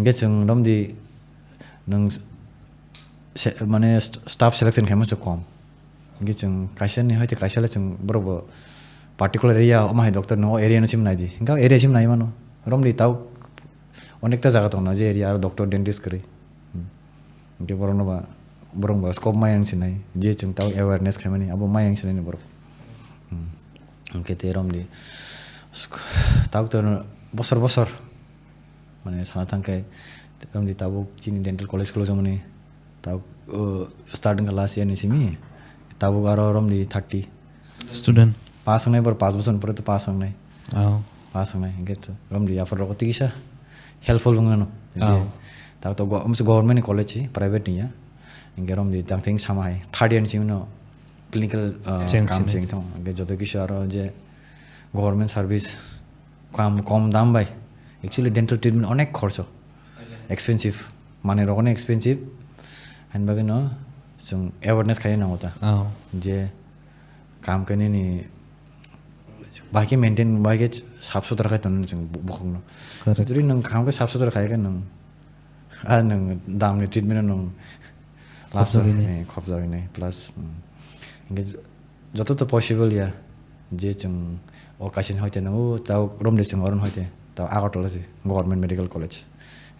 नगे सुं रमदि नों माने स्टाफ सिलेक्शन खालामो से कम इनके जों काइसेनि होइते काइसेला जों बरोबो पार्टिकुलर एरिया अमा हाय डॉक्टर नो एरिया नसिम नायदि इनका एरिया सिम नाय मानो रमदि ताव अनेकता जागा दं ना जे एरिया आरो डॉक्टर डेंटिस्ट करै इनके बरनबा बरंबा स्कोप मायांग सिनाय जे जों ताव अवेयरनेस खालामनि अब मायांग सिनाय बर इनके ते रमदि ताव तो बसर माने साना थांखाय रमदि ताव चिनि डेंटल कॉलेज क्लोज जमनि ताव स्टार्टिंग क्लास यानी सिमी ताव गारो रमदि 30 student पास होने पर 5 बছর পরে তো पास होने aw पास होने गेट रमदि या फर रगति किसा हेल्पफुल होंगनो जे ताव तो गवर्नमेंट कॉलेज छी प्राइवेट नहीं है इनके रमदि तांग थिंग समाय 3rd ईयर चिनो क्लिनिकल काम सिंग थो गे जतो किसा आरो जे गवर्नमेंट सर्विस काम कम दाम बाय एक्चुअली डेंटल ट्रीटमेंट अनेक खर्च एक्सपेंसिव माने रगने एक्सपेंसिव एंड बगनो जों अवेयरनेस खाय न होता aw जे काम करने नि बाकी मेंटेन बाकी साफ सुथरा खाय तन जों बखंनो correct जुदि नों काम को साफ सुथरा खाय नों आ नों दामनि ट्रिटमेन्ट नों लास्ट खब जागिने प्लस इनके जतो तो पॉसिबल या जे जों ओकासिन होइते नौ ताव रमदि जों अरन होइते ताव आगरतला से गवर्नमेंट मेडिकल कॉलेज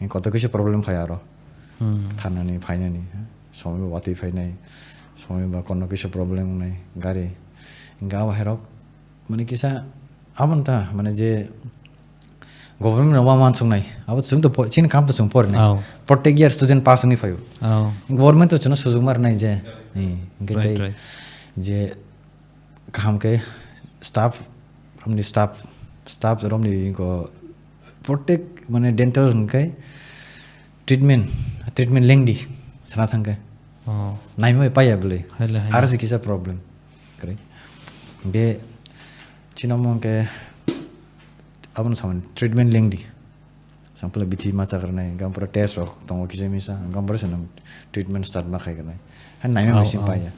इन कत किछु प्रॉब्लम फाय आरो थानानि फायनानि समय वाति फायनाय समय बा कोनो किछु प्रॉब्लम नै गारि गाव हेरक माने किसा आमनता माने जे गवर्नमेंट नवा मानसुंनाय अब जों तो चिन काम तो जों परने aw प्रत्येक इयर स्टूडेंट पास नि फायो aw गवर्नमेंट तो चनो सुजुग मारनाय जे right right जे काम के स्टाफ फ्रॉम द स्टाफ रमनि को प्रत्येक माने डेन्टल हंखाय ट्रिटमेन्ट लेंदि साना थांखाय नायमो पाया बोले आरो किसा प्रॉब्लम करे बे चिनामो के abon saman treatment lengdi sample bithi macha karnai gam pura test rok tongo kise misa gam pura sanam treatment start ma khai karnai han naime machine paya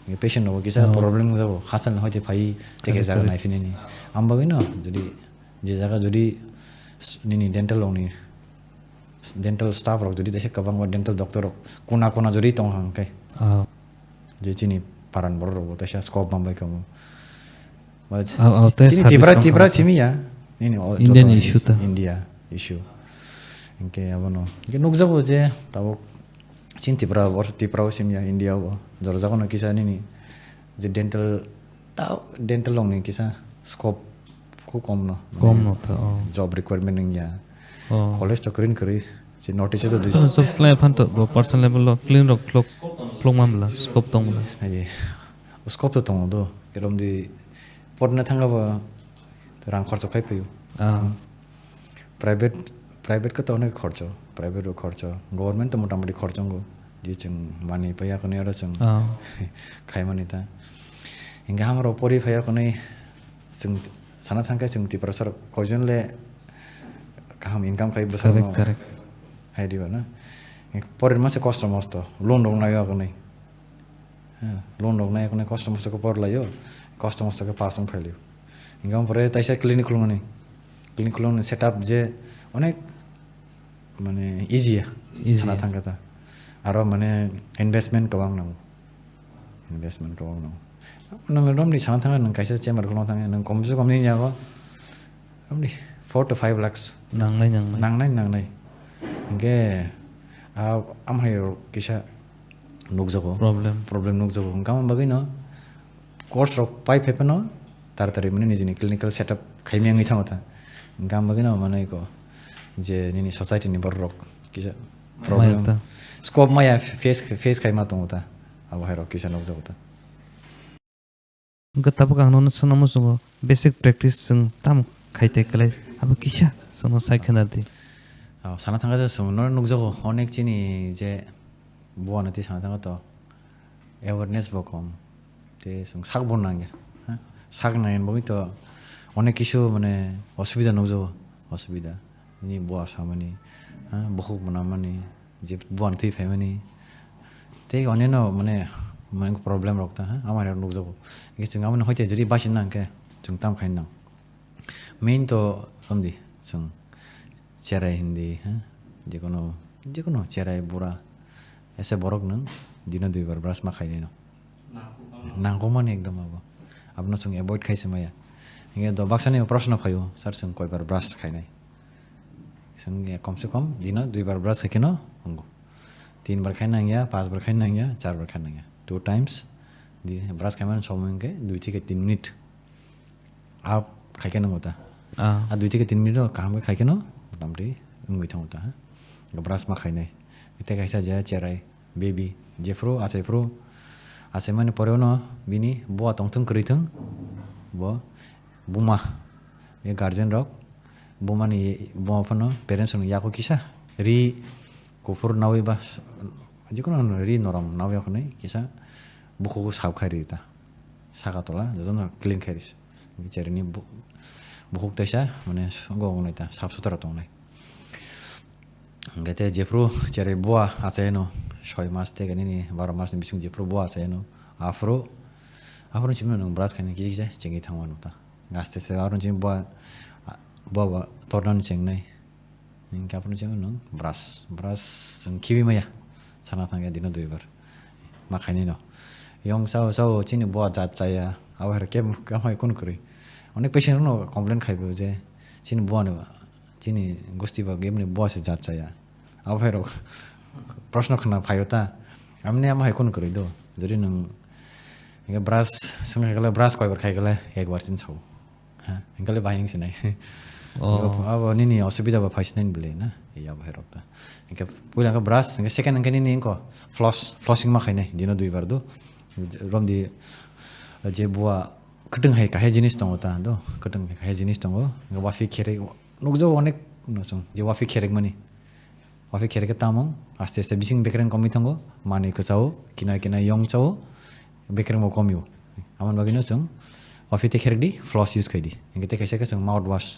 nge patient no kisa problem jabo hasan hoite phai teke jaga nai fini ni amba bino jodi je jaga jodi ni dental oni dental staff rok jodi dese kabang wa dental doctor rok kona jodi tong hang kai je chini paran bor rok ta scope bambai kamu tibra simi ya ini Indian issue ta India issue ingke abono ingke nukjabo je tabo chin tipra simya India bo jorjago na kisa ni je dental long ni kisa scope ko kom no ta job requirement ning ya college to kari je notice to so klai fan to personal level lo clean rock clock mamla scope tong la aje scope to tong do kerom di podna thanga ba rang kharcho khai payo private को तो अनेक खर्च प्राइवेट खर्च गभर्नमेंट तो मोटामोटी खर्चंगो जे जों मानि फैया कोने आरो जों खाय मानि ता इंगा हमरो परि फैया कोने जों साना थांखाय जों ति प्रसार कयजनले गाहाम इनकाम खाय बोसोर करेक्ट हाय दिबा ना परि मासे कष्ट मस्त लोन दं नायो कोने लोन दं नायो कोने कष्ट मस्त को परलायो कष्ट मस्त को पासन फैलियो इंगा परे ताइसा क्लिनिक खुलमनि क्लिनिक खुलमनि सेटअप जे अनेक माने इजी साना थांखाता आरो माने इनभेस्टमेन्ट गोबां नांगौ नों रमनि साना थांगा नों कायसे चेम्बार खुलम थाङो नों कमसे कम नि यागो रमनि 4 to 5 lakhs नांनाय इंगे आमहायो किसा नुकजोगो प्रॉब्लम नुकजोगो गाम बागैनो कोर्स रो पाइ फेपनो तारतारि माने निजिनि क्लिनिकल सेटअप खाइमेङै थाङोता गाम बागैनो माने को जे निनि सोसाइटी नि बररक किसा प्रॉब्लम स्कोप माया फेस खाइमा तंगोता अब हायरो किसा नुकजोगोता गताब गांनो सनमो संगो बेसिक प्रेक्टिस जों ताम खाइते कलाय अब किसा सनो साइखनादि साना थांगा जो सनो नुकजोगो अनेक चिनि जे बुवानति साना थांगा तो अवेयरनेस बकम ते सं साग बननांगे साग नायन बगै तो अनेक किसु माने असुबिदा नुकजोगो असुबिदा नि बुवा सामानि बहुक बनामानि जे बुवानति फाइमानि ते अनेनो माने प्रॉब्लम रखता आमार नुकजोगो जों आमन होइते जुदि बासिन नांके जों ताम खाइन मेन तो हमदि जों चेराय हिंदी जेकोनो चेराय बुरा एसे बरक नों दिनो 2 बार ब्रास मा खाइने न नांगौ माने एकदम अब न जों एभॉइड खाइसे माया इंगे द बाक्सानि प्रश्न फयो सर जों कय बार ब्रास खाइनाय जों कम से कम दिनो 2 बार ब्रास खाइनो हंगो 3 बार खाइनांगिया 5 बार खाइनांगिया 4 बार खाइनांगिया 2 times di ब्रास खाइमान समंगे 2 থেকে 3 मिनिट आप खाइकेन होता 2 থেকে 3 मिनिट काम खाइकेन मोटामोटी उंगै थांता ब्रास मा खाइनाय इते खाइसा जे चेराय बेबी जेफ्रो आसे माने परेव न बिनि बुवा तंथं करिथं बुमा ए गार्जियन रक बुमानि बुमा फनो पेरेंट्स न याको किसा रि कोफर नावै बा जिकुनो रि नरम नावै खनै किसा बुखौ साब खारिता सागातला जजन क्लीन खारिस बिचारनि बुखौ तैसा माने संगो गनायता साफ सुथरा तंनाय गते जेफ्रो चेरे बुवा आसेनो 6 मास থেকে नि 12 मासनि बिसुं जेफ्रो बुवा आसेनो आफ्रो चिमनो नों ब्रास खाइने किसा चेंगि थांवानुता गास्तेसे आरो चिम बुवा तोरनान चेंगनाय इंका आफ्रो चिमनो नों ब्रास जों किबिमाया साना थांगा दिनो 2 बार मा खाइने न यं साव चिनि बुवा जात जाया आवर केम कामाय कोन करि अनेक पेशेंट न कमप्लेन खाइबो जे चिनि बुवानो चिनि गुस्तिबा गेमनि बुवा से जात जाया आवर प्रश्न खना फायोता आमने आमा कोन करि दो जरि नों इंगा ब्रास संगले ब्रास कयबार खाइगले एक बार चिन छौ इंगले बायिं सिनाय अब निनि असुबिदा बा फाइसिनाइन बले ना या भइरक्ता इंका पहिलाको ब्रास इंगा सेकेन्ड इंका निनि इंको फ्लसिङ मा खाइनाय दिनो 2 बार दो रमदि जे बुवा कटंग हाय काहे जिनिस दङ ता दो कटंग काहे जिनिस दङ वाफि खेरे नुकजो अनेक no sung je wafi kherek mani wafi kherek tamong aste aste bising bekreng komi thango mani khachao kinar kinar yong chao bekreng mo komyo aman bagino sung wafi te kherek di floss use khaidi engite kaisa ka sung mouthwash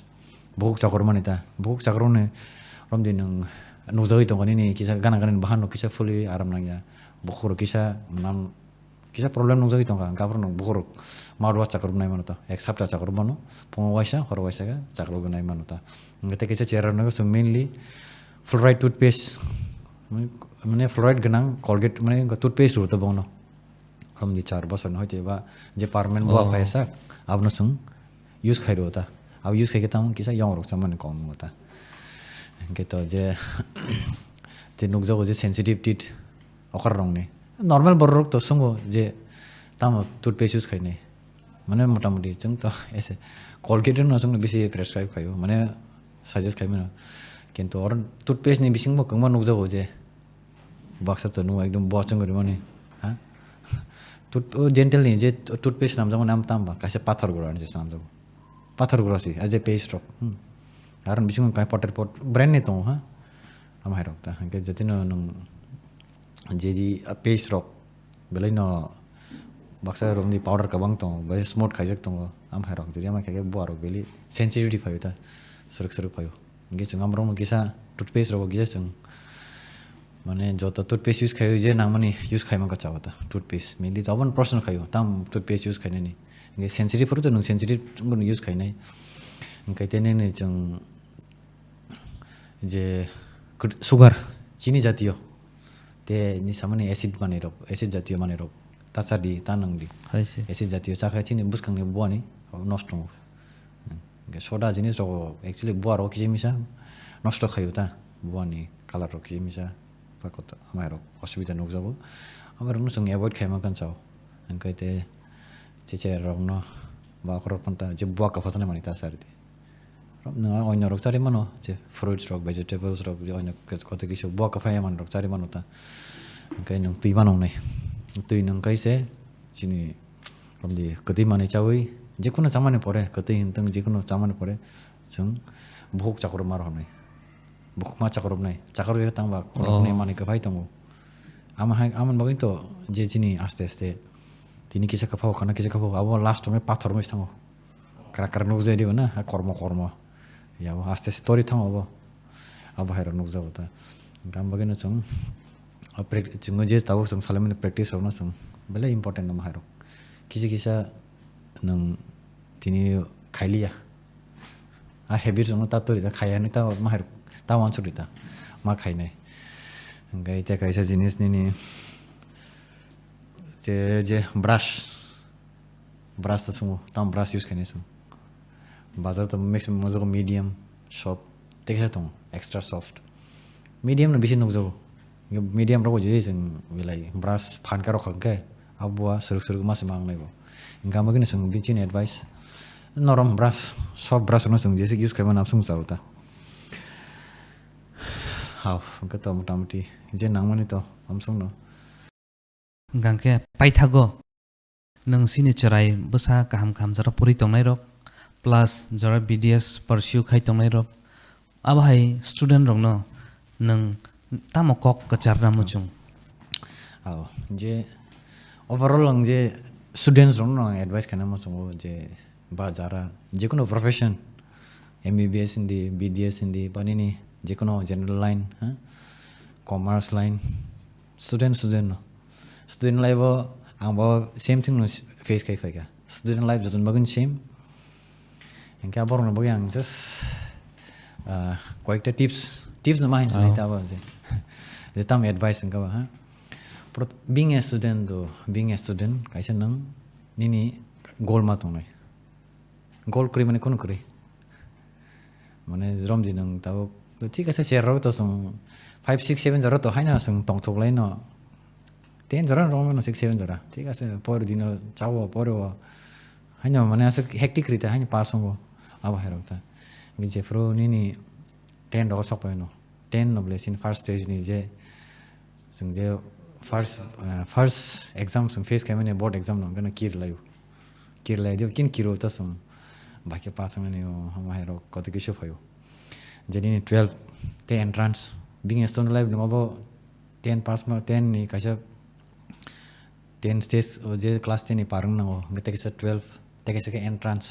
buk chakor mani ta buk chakor ne rom din nang nuzoi tong ni kisa gana gana bahan no kisa fully aram nangya bukhur kisa nam kisa problem nuzoi tong ka gabro no bukhur mouthwash chakor nai mano ta ek sapta chakor mano pongo waisa hor waisa ka chakor nai mano ta ngate kisa chera no sung mainly fluoride toothpaste mane fluoride ganang colgate mane toothpaste ro ta bongno rom di 4 बसर न होते बा जे पार्मेंट बा पैसा अब न संग यूज खाइ होता अब यूज खाइ के ताम किसा यङ रोक चमन कम होता के तो जे नुकजो जे सेंसिटिव टीथ अखर रंग ने नॉर्मल बर रोक तो संगो जे ताम टूथपेस्ट यूज खाइ ने माने मोटामोटी जों तो ऐसे कोलगेट न संग बेसी प्रेस्क्राइब खायो माने सजेस्ट खाइ मन किंतु और टूथपेस्ट नि बिसिंग बकंग मा नुकजो जे बक्सा त नु एकदम बचंग गरि माने हा जेन्टल नि जे टूथपेस्ट नाम जमो नाम ताम बा कासे पाथर गुरा नि नाम जमो पाथर गुरा सी एज ए पेस्ट रक कारण बिसिङ काय पटर पट ब्रान्ड ने त हा हम हाइ रक ता के जति न जे जी पेस्ट रक बेलै न बक्सा रोम नि पाउडर का बंग त बे स्मोथ खाइजक त हम हाइ रक जरि मा के बुआरो बेली सेंसिटिविटी भयो ता सरक सरक भयो गे जों हम रम किसा टूथपेस्ट रक गे जों माने जो तो टूथपेस्ट यूज खायो जे नामनी यूज खाइमा का चावता टूथपेस्ट मेनली जबन पर्सनल खायो ताम टूथपेस्ट यूज खाइने नि गे सेंसिटिव फर त नु सेंसिटिव गुन यूज खाइने कइते ने जों जे सुगर चीनी जातीय ते नि सामान्य एसिड माने रक एसिड जातीय माने रक ताचादि तानंगदि हाइसे एसिड जातीय चाखा चिनि बुसखांने बुआनि नष्ट गे सोडा जिनिस रक एक्चुअली बुआ रक किमिसा नष्ट खायो ता बुआनि कालार रक किमिसा pakota amaro असुविधा नुकजाबो amaro no sung avoid खाइमा कान्छाव अंकैते चेचे रंगनो बाखर पन्ता जे बुआ का फसने मानिता सारति न ओइन रक चारि मनो जे फ्रुट्स रक भेजिटेबल्स रक जे ओइन कते किसो बुआ का फाया मन रक चारि मनो ता अंकै नंग तुइ बानौ नै तुइ नंग कैसे चिनि रमदि कति माने चावै जे कुनो चामाने परे कति हिन्तम जे कुनो चामाने परे जों भोग चाकर मार हनै बुखमा चाकरब नाय चाकर ये तांबा कोने माने का भाई तंगो आमन बगिन तो जे चिनी आस्ते आस्ते तिनी किसे कफाव खाना किसे कफाव अब लास्ट में पाथर में थांगो क्राकर नुक जाय दिबो ना कर्म कर्म या आस्ते आस्ते तोरि थांगो अब बाहेर नुक जाबो ता गाम बगिन जों जों जे ताव जों सालामनि प्रेक्टिस रनो जों बेले इम्पोर्टेन्ट न बाहेर किसे किसा नों तिनी खाइलिया आ हेबिट जों तातोरि ता खाया नि ता बाहेर तावान सुरिता मा खाइनाय ओंखाय त्या खायसा जिनिसनि नि जे ब्रास त सुमो ताम ब्रास यूज खाइनाय सं बाजार त मैक्सिमम मजको मीडियम सॉफ्ट तेखा त एक्स्ट्रा सॉफ्ट मीडियम न बेसि नगजो मीडियम रको जे जों बिलाय ब्रास फानका रखंके अबुआ सुरु सुरु मासे मांगनायबो ओंखाय मगिन सं बिचिन एडवाइस नरम ब्रास सॉफ्ट ब्रास न सं जेसे यूज खाइमा नाम सं जावता हाउ गतो मोटामोटी जे नांगमानि तो हमसंग न गांके पाइथागो नंसिनि चराय बसा काहाम खाम जरा पुरि तंनाय रक प्लस जरा बीडीएस परस्यू खाइ तंनाय रक आबाहाय स्टूडेंट रंग न नंग तामो कक कचारना मुचुं हाउ जे ओवरऑल आं जे स्टूडेंट्स रंग न एडवाइस खाना मसंग जे बाजारा जे कोनो प्रोफेशन एमबीबीएस इंदी बीडीएस इंदी पानिनि जे कोनो जनरल लाइन हा कॉमर्स लाइन स्टूडेंट लाइफ आंबो सेम थिंग फेस खाइ फाइका स्टूडेंट लाइफ जतन बगन सेम एंका बरन बगै आं जस्ट कयेकटा टिप्स न माहिन सनाय ताबो जे ताम एडवाइस एंका हा बीइंग ए स्टूडेंट काइसे नों निनि गोल मा तंनाय गोल क्रि माने कोन क्रि माने जरम दिन नों ताबो ठीक আছে शेयर रो तो सं 5 6 7 जरा तो हाइना सं तंग थोकलाय न 10 जरा रम न 6 7 जरा ठीक আছে पर दिन चावो परो हाइना माने आसे हेक्टिक रिता हाइना पास हो अब हेरौता गिजे फ्रो निनि 10 रो सपय न 10 न ब्लेसिन फर्स्ट स्टेज नि जे सं जे फर्स्ट एग्जाम सं फेस खाइमाने बोर्ड एग्जाम न गन किर लायो किन किरो त सं बाकी पास नि हम हेरो कति किसो भयो jadi 12 te entrance being a student life nungabo 10 pass ma 10 ni kaisa 10 stage je class 10 ni parang nango ngate kaisa 12 te kaisa ke entrance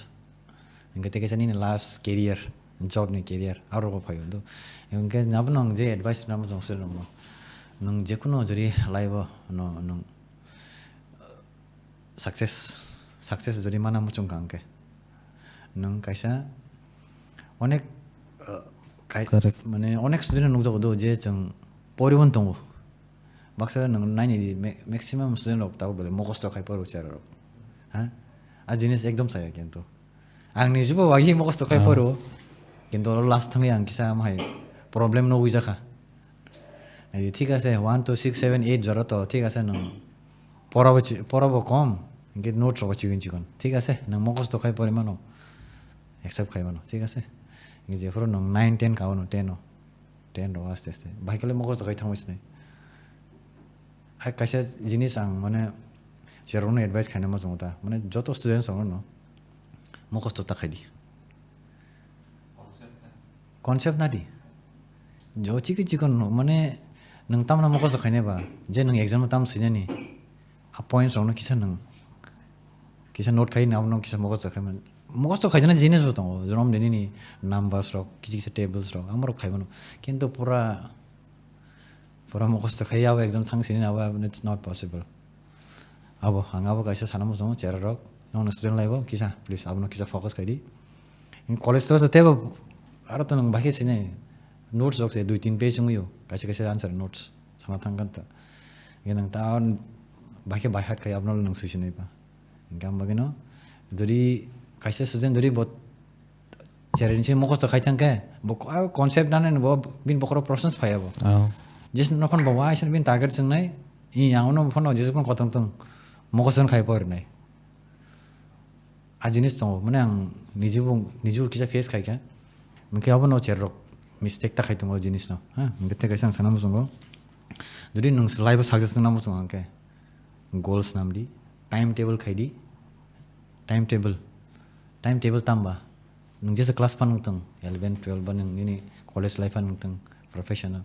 ngate kaisa ni last career job ni career aro ko phayo do ngke nabnong je advice nam jong sel no nung je kuno jori live no nung success jori mana muchung kangke nung kaisa onek Correct. মানে অনেক student knock জগদো যে जों परिबन दङ बाक्सा नों नायनि maximum student रक ताव बले मखस्थ खाय पर उचार रक हा आ जिनिस एकदम साया किन्तु आं निजुबो वागि मखस्थ खाय पर किन्तु लास्ट थाङै आं किसा माय प्रब्लेम न उइ जाखा এই ঠিক আছে 1 2 6 7 8 জরা তো ঠিক আছে নং পড়াবো কম ইনকে নোট রব চিকন ঠিক আছে নং মখস্ত খাই পরিমাণ একসেপ্ট খাইবানো ঠিক আছে जेफोर नों 9 10 खावनो 10 रो आस्ते आस्ते बाइकले मखस जगाय थांबायस नै आइ कासे जिनिस आं माने जेरावनो एडभाइस खायनो मोजां दा माने जत स्टुडेन्टस दङ न मखस त खायदि कन्सेप्ट नादि जो चिकन माने नों तामना मखस खायनेबा जे नों एग्जाम ताम सिनेनि आ पॉइंट्स रनो किसा नोट खाइ नाव न किसा मखस खायमन मखस तो खाइजना जिनिस बो दङ जरम देनि नाम्बार्स रक किसी टेबल्स रक आमरो खाइबनो किन्तु पुरा मखस तो खाइ आव एग्जाम थांसिनि नाव इट्स नॉट पॉसिबल अब हांगाबो काइसा सानामो दङ चेर रक नों स्टुडेन्ट लाइफ किसा प्लिज आबनो किसा फोकस खाइदि इन कॉलेज तो जतेबो आरो त नों बाखि सिने नोट्स रक से 2-3 पेज संगयो काइसा आन्सर नोट्स साना थांगन त नों ता बाखि बाय हार्ट खाइ आबनो नों सुइसिनैबा गाम बगेनो जदि kaisa student dori bot challenge mokos to khaitan ke bo concept nan bo bin bokro process phaya bo jis no phon bo wa isan bin target sing nai I yang no phon jis kon kotong tong mokos on khai por nai a jinis to mane ang niju kisa face khai ka mke abo no cherro mistake ta khai tong jinis no ha ngete kaisa sanam songo dori nung live success nam song ke goals namdi timetable khaidi timetable tamba nung jesa class pan nung 11 12 ban nung ini college life pan nung professional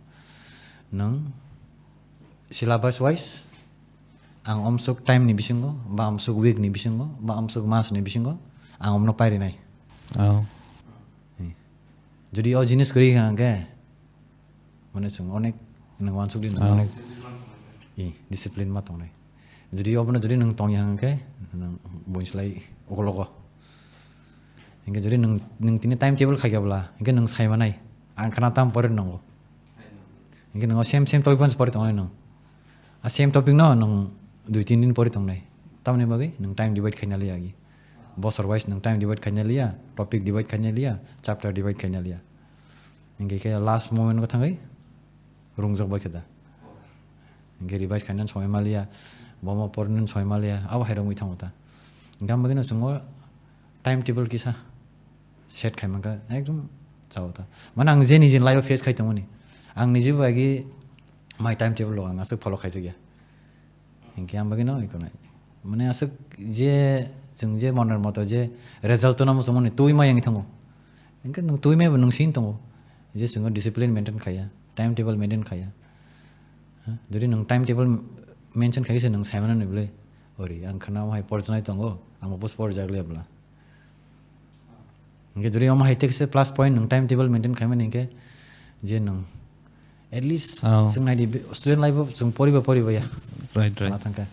nung syllabus wise ang omsuk time ni bisingo ba omsuk week ni bisingo ba omsuk mas ni bisingo ang omno pairi nai jodi o jinis kori ga mane sung onek nung wansuk din onek discipline ma tong nai jodi obno jodi nung tong yang ke nung boislai okologo Ingke jadi nung tini timetable khai gabla ingke nung sai manai ang kana tam pore nongo ingke nung same topic pans pore tong nong a same topic no nung 2-3 din pore tong nai tamne bagai nung time divide khaina liya gi bossor wise nung time divide khaina liya topic divide khaina liya chapter divide khaina liya ingke ke last moment ko thangai rungjok ba kheda ingke revise khaina choi malia bomo pornun choi malia aw hairong wi thangota ngam bagai no sungo timetable kisa set खाइमागा एकदम चावता माने आं जे निजे life face खाइतमोनि आं निजे बागि माय टाइम टेबल लो आं आसो फलो खाइजे गया इनके आं बागि न इकोनाय माने आसो जे जों जे मनर मत जे रिजल्ट तो नामो समनि तुइ माय आंनि थांगो इनके नों तुइ माय नों सिन थांगो जे जों डिसिप्लिन मेंटेन खाया टाइम टेबल मेंटेन खाया जदि नों टाइम टेबल मेंशन खाइसे नों साइमन नबले ओरि आं खाना माय परजनाय थांगो आं बस पर जागलेब्ला इनके जरि हम हाइटेक से प्लस पॉइंट नों टाइम टेबल मेंटेन खाइमन इनके जे नों एट लिस्ट जों नायदि स्टुडेन्ट लाइफ जों परिबया राइट साना थांका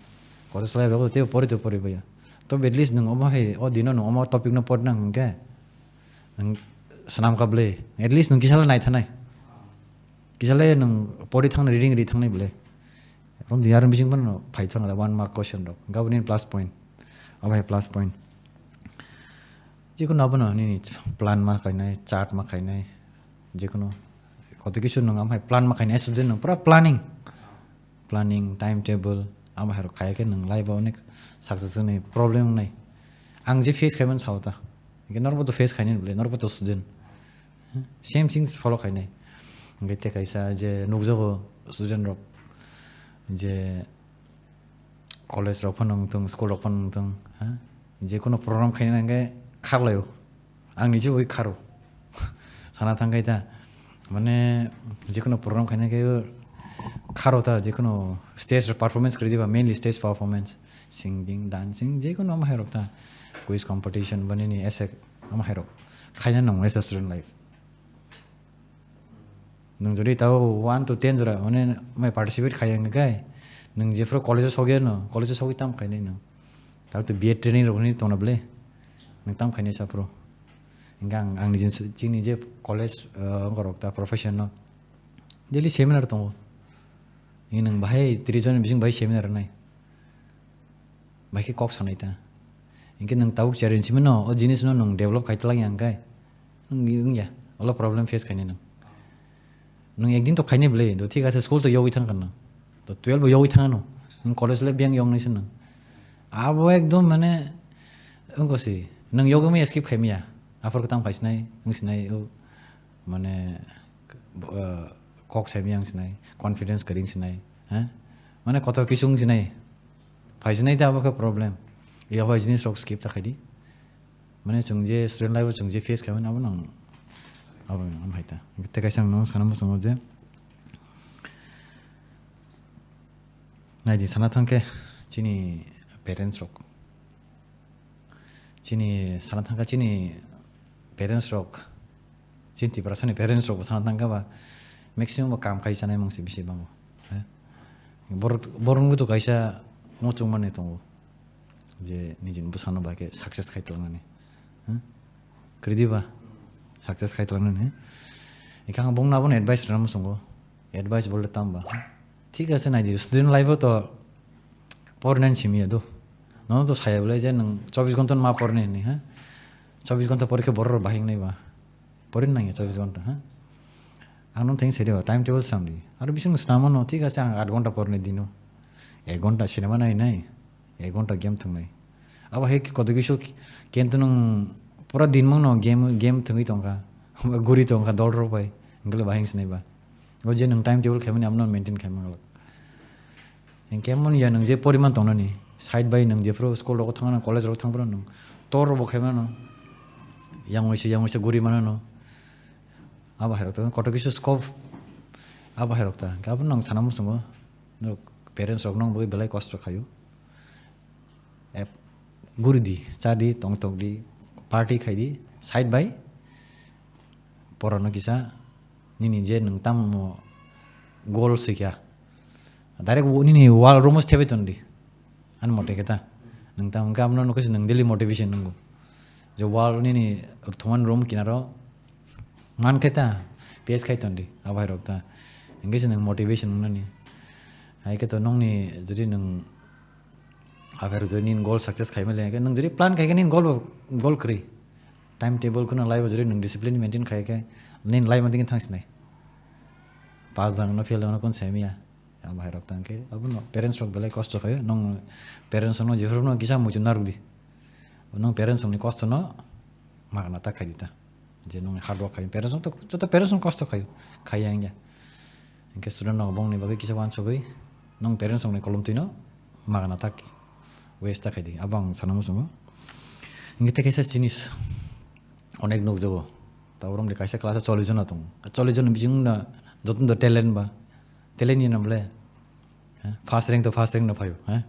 कलेज लाइफ हो ते परिबया तो एट लिस्ट नों अमा हे ओ दिनो नों अमा टपिक न पढना इनके नों सनाम काबले एट लिस्ट नों किसाला नाय थानाय किसाले नों पढि थांना रिडिं थांनाय बले रम दियार बिसिं बन फाइथन 1 मार्क क्वेश्चन रो गाबनि प्लस पॉइंट अब हे प्लस पॉइंट जिकुनो आबनो नि प्लान मा खाइनाय चार्ट मा खाइनाय जिकुनो कत किछु नङा भाइ प्लान मा खाइनाय सुजे नों पुरा प्लानिंग टाइम टेबल आम हेर खायके नों लाइफ अनेक सक्सेस नै प्रब्लेम नै आं जे फेस खाइमन सावता के नरबो तो फेस खाइने बले नरबो तो सुजेन सेम थिंग्स फलो खाइनाय गते काइसा जे नुगजो स्टुडेन्ट रक जे कलेज रक फनों तं स्कुल रक फनों तं हा जिकुनो प्रग्राम खाइनाय खारलायो आं निजे वइ खारो साना थांगाय दा মানে যিকোনো প্রোগ্রাম খাই নাকি খারো তা যিকোনো স্টেজ পারফরমেন্স করে দিবা mainly stage performance singing dancing যিকোনো আমার হেরক তা কুইজ কম্পিটিশন বনে নি এসে আমার হেরক খাইনা নং এস স্টুডেন্ট লাইফ नों जुदि ताव 1 to 10 जरा माने मैं पार्टिसिपेट खायांगे गाय नों जेफ्रो कॉलेज सगे न कॉलेज सगे ताम खाइने न ताव तो बीएड ट्रेनिंग रखनि तनबले नों ताम खाइने साफ्रो इंगा आंनि जिनि जे कॉलेज गरक ता प्रोफेशन न डेली सेमिनार दङ इ नों बाहाय 30 जन बिजों बाहाय सेमिनार नाय बाहाय कक सानाय ता इंगे नों ताव चैलेंज सिम न अ जिनिस न नों डेभलप खाइतलाय आंगाय नों इंया अला प्रॉब्लम फेस खाइने नों नों एक दिन तो खाइने बले तो ठीक है स्कूल तो योगी थांग करना तो 12 योगी थांग नो नों कॉलेज ले बेंग योंग नैसन अब एकदम माने उनको सी नों योगा में स्किप खाइमिया आफर कताम खाइसनाय नोंसिनाय माने कक साइमिया नोंसिनाय कॉन्फिडेंस करिं सिनाय हैं माने कत किसुं सिनाय फाइसनाय ता अब प्रॉब्लम याव जिनिस रक स्किप था खाइदि माने जों जे स्टुडेंट लाइफ जों जे फेस खाइमोन अब नों अब हम हाइता ते काइसां नों सानमो सङो जे नाइदि साना थांके चिनि पेरेंट्स रक चिनि साना थांका चिनि पेरेंट्स रक चिन्ति प्रासानि पेरेंट्स रक साना थांका बा मैक्सिमम काम खाइसानाय मंसे बिसे बांगो बरंबो तो काइसा नचुं माने दङ जे निजिन बुसानो बाके सक्सेस खाइतलांनानै क्रेदिबा सक्सेस खाइतलांनानै इखां बुंनाबोन एडवाइस राम संगो एडवाइस बोलते तामबा ठीक আছে नाइदि स्टुडेंट लाइफ तो पढ़नान सिमिया दो न तो सायाबले जे नों 24 घंटा मा पढ़ने नि ह 24 घंटा परीक्षा बर बाहिं नै बा पढ़िन नांगे 24 घंटा ह आं नं थें सेरियो टाइम टेबल सामदि आरो बिसं स्नामन ठीक আছে आं 8 घंटा पढ़ने दिनो 1 घंटा सिनेमा नायनाय 1 घंटा गेम थंनाय अब हे कत किसु केनत नों पूरा दिन मंग न गेम थंगै तंगा गुरि तंगा दल रबाय इंगले बाहिं सिनायबा ओ जे नों टाइम टेबल खायमनि आमन मेंटेन खायमंगल इंकेमन या नों जे परिमान तंनानि साइड बाय नों जेफ्रो स्कुल रक थांना कॉलेज रक थांब्र नों तर रब खायमन यांगैसे गुरि मानो न अब हेरक त कत किसु स्कोप अब हेरक त गाबन नों सानामु संगो न पेरेंट्स रक नों बय बेलाय कष्ट खायो एप गुरिदि चादि तंगतगदि पार्टी खाइदि साइड बाय परनो किसा निनि जे नों ताम गोल सिक्या डाइरेक्ट निनि वाल रोमस थेबे तंदि आन मटे केता नों ताम गामनो नकस नों डेली मोटिवेशन नंगो जो वाल निनि थमान रोम किनारो मान केता पेज खाइतंदि आबाय रक्ता इंगेस नों मोटिवेशन ननि हाइके तो नंनि जदि नों आबाय जदि निन गोल सक्सेस खाइमले नों जदि प्लान खाइके निन गोल क्रि टाइम टेबल को लाइफ जदि नों डिसिप्लिन मेंटेन खाइके निन लाइफ मदिन थांसिनाय पास दांनो फेल दांनो कोन सेमिया आ बाहेरक तांके अब न पेरेंट्स रक बेलाय कष्ट खायो नों पेरेंट्स न जेफोर न किसा मुजु नारुदि नों पेरेंट्स नि कष्ट न मागना ता खाइदिता जे नों हार्ड वर्क खायो पेरेंट्स तो पेरेंट्स न कष्ट खायो खाइयांग्या इनके स्टुडेंट न बंनि बागै किसा वान सबै नों पेरेंट्स नि कलम तिनो मागना ता वेस्ट ता खाइदि अब आं सानामु संगो इनके ते कैसा जिनिस अनेक नगजो तावरम दे काइसा क्लास 40 जन दं 40 जन बिजों ना जतन द टैलेंट बा टैलेंट नि नमले फास्ट रैंक न फायो ह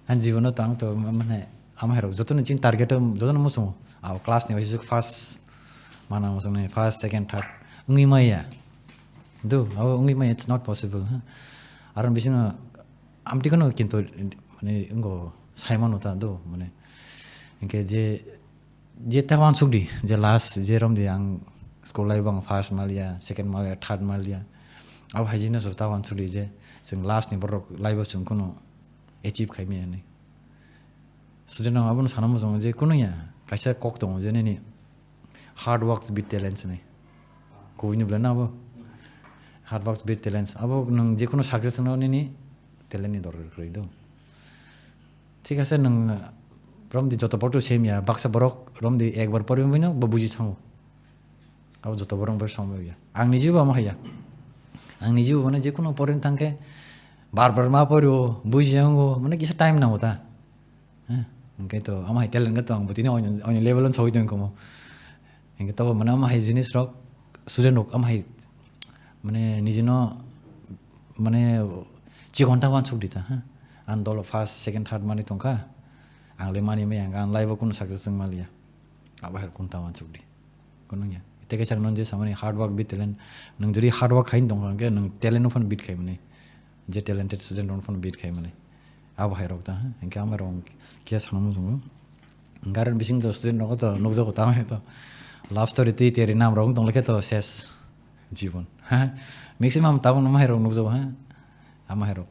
आन जीवन तांग तो माने आम हेरो जतन चिन टारगेट जतन मसो आ क्लास नि वाइस फास्ट माना मसो ने फास्ट सेकंड थर्ड उंगि माया दो अब उंगि माया इट्स नॉट पॉसिबल ह आरो बिसिनो आमति कोन किन्तु माने उंगो साइमन होता दो माने इनके जे तावान सुगदि जे लास्ट जे रमदि आं स्कुल लाइफ आं फार्स्ट मालिया सेकेंड मालिया थर्ड मालिया अब हाइजिना सो तावान सुगदि जे जों लास्ट नि बर लाइफ जों कोनो एचिव खाइमिया नै स्टुडेन्ट आं आबो सानामो जों जे कोनो या काइसा कक दङ जे नै हार्ड वर्क्स विथ टेलेन्ट्स नै कोइनि ब्ला नाबो हार्ड वर्क्स विथ टेलेन्ट्स अब नों जे कोनो सक्सेस ननि टेलेन्ट नि दरकार करिदो ठीक আছে नों रमदि जत पटो सेमिया बाक्सा बरक रमदि एक बार परि बिनो बुजि थांगो अब जत बरं बर समया आंनि जिउ मा हाया आंनि जिउ माने जे कोनो परिन थांके बार मा पर्यो बुजियांगो माने किसा टाइम ना होता ह इनके तो आमा टेलेन्ट गत आं बतिनो अन लेभेल न सहिदों कमो इनके तो माने आमा हाइ जिनिस रक student rok amhai mane nijino mane chi ghonta wan chuk dita ha an dol first second third mani tongka angle mani me ang live kun success ng malia abahar kunta wan chuk di kunung ya teke chang non je samani hard work bit talent nang jori hard work khain tong ke nang talent ofan bit khai mane je talented student ofan bit khai mane abahar rok ta ha engka amarong kia sanam jung garan bising to student rok to nokjo ko ta to love story ti teri nam rong tong lekhe to ses जीवन हाँ मैक्सिमम तब नमाहे रोक नुक जो हाँ हमारे रोक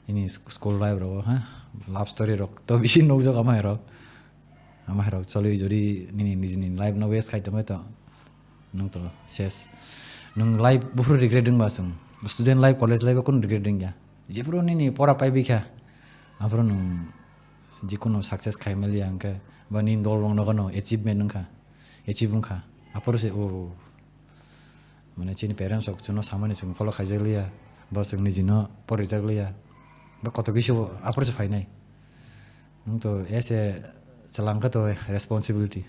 ini school life rok हाँ love story rok तो बिसी नुक जो हमारे रोक चलो जोड़ी नि निजनि life ना waste खाई तो मैं तो नंग तो ses नंग life बहुत regret ding basung student life college life कौन regret ding ya जेप्रो नि पढ़ा पाई भी क्या आपरो नंग जिकुनो success खाई मिली अंके बनी दोल वंग नगनो achievement नंग का achievement का आपरो से ओ माने चिनि parents ok chuno samani sung follow khaijaglia ba sung ni jino porijaglia ba koto kisu apor se phainai nung to ese chalangka to responsibility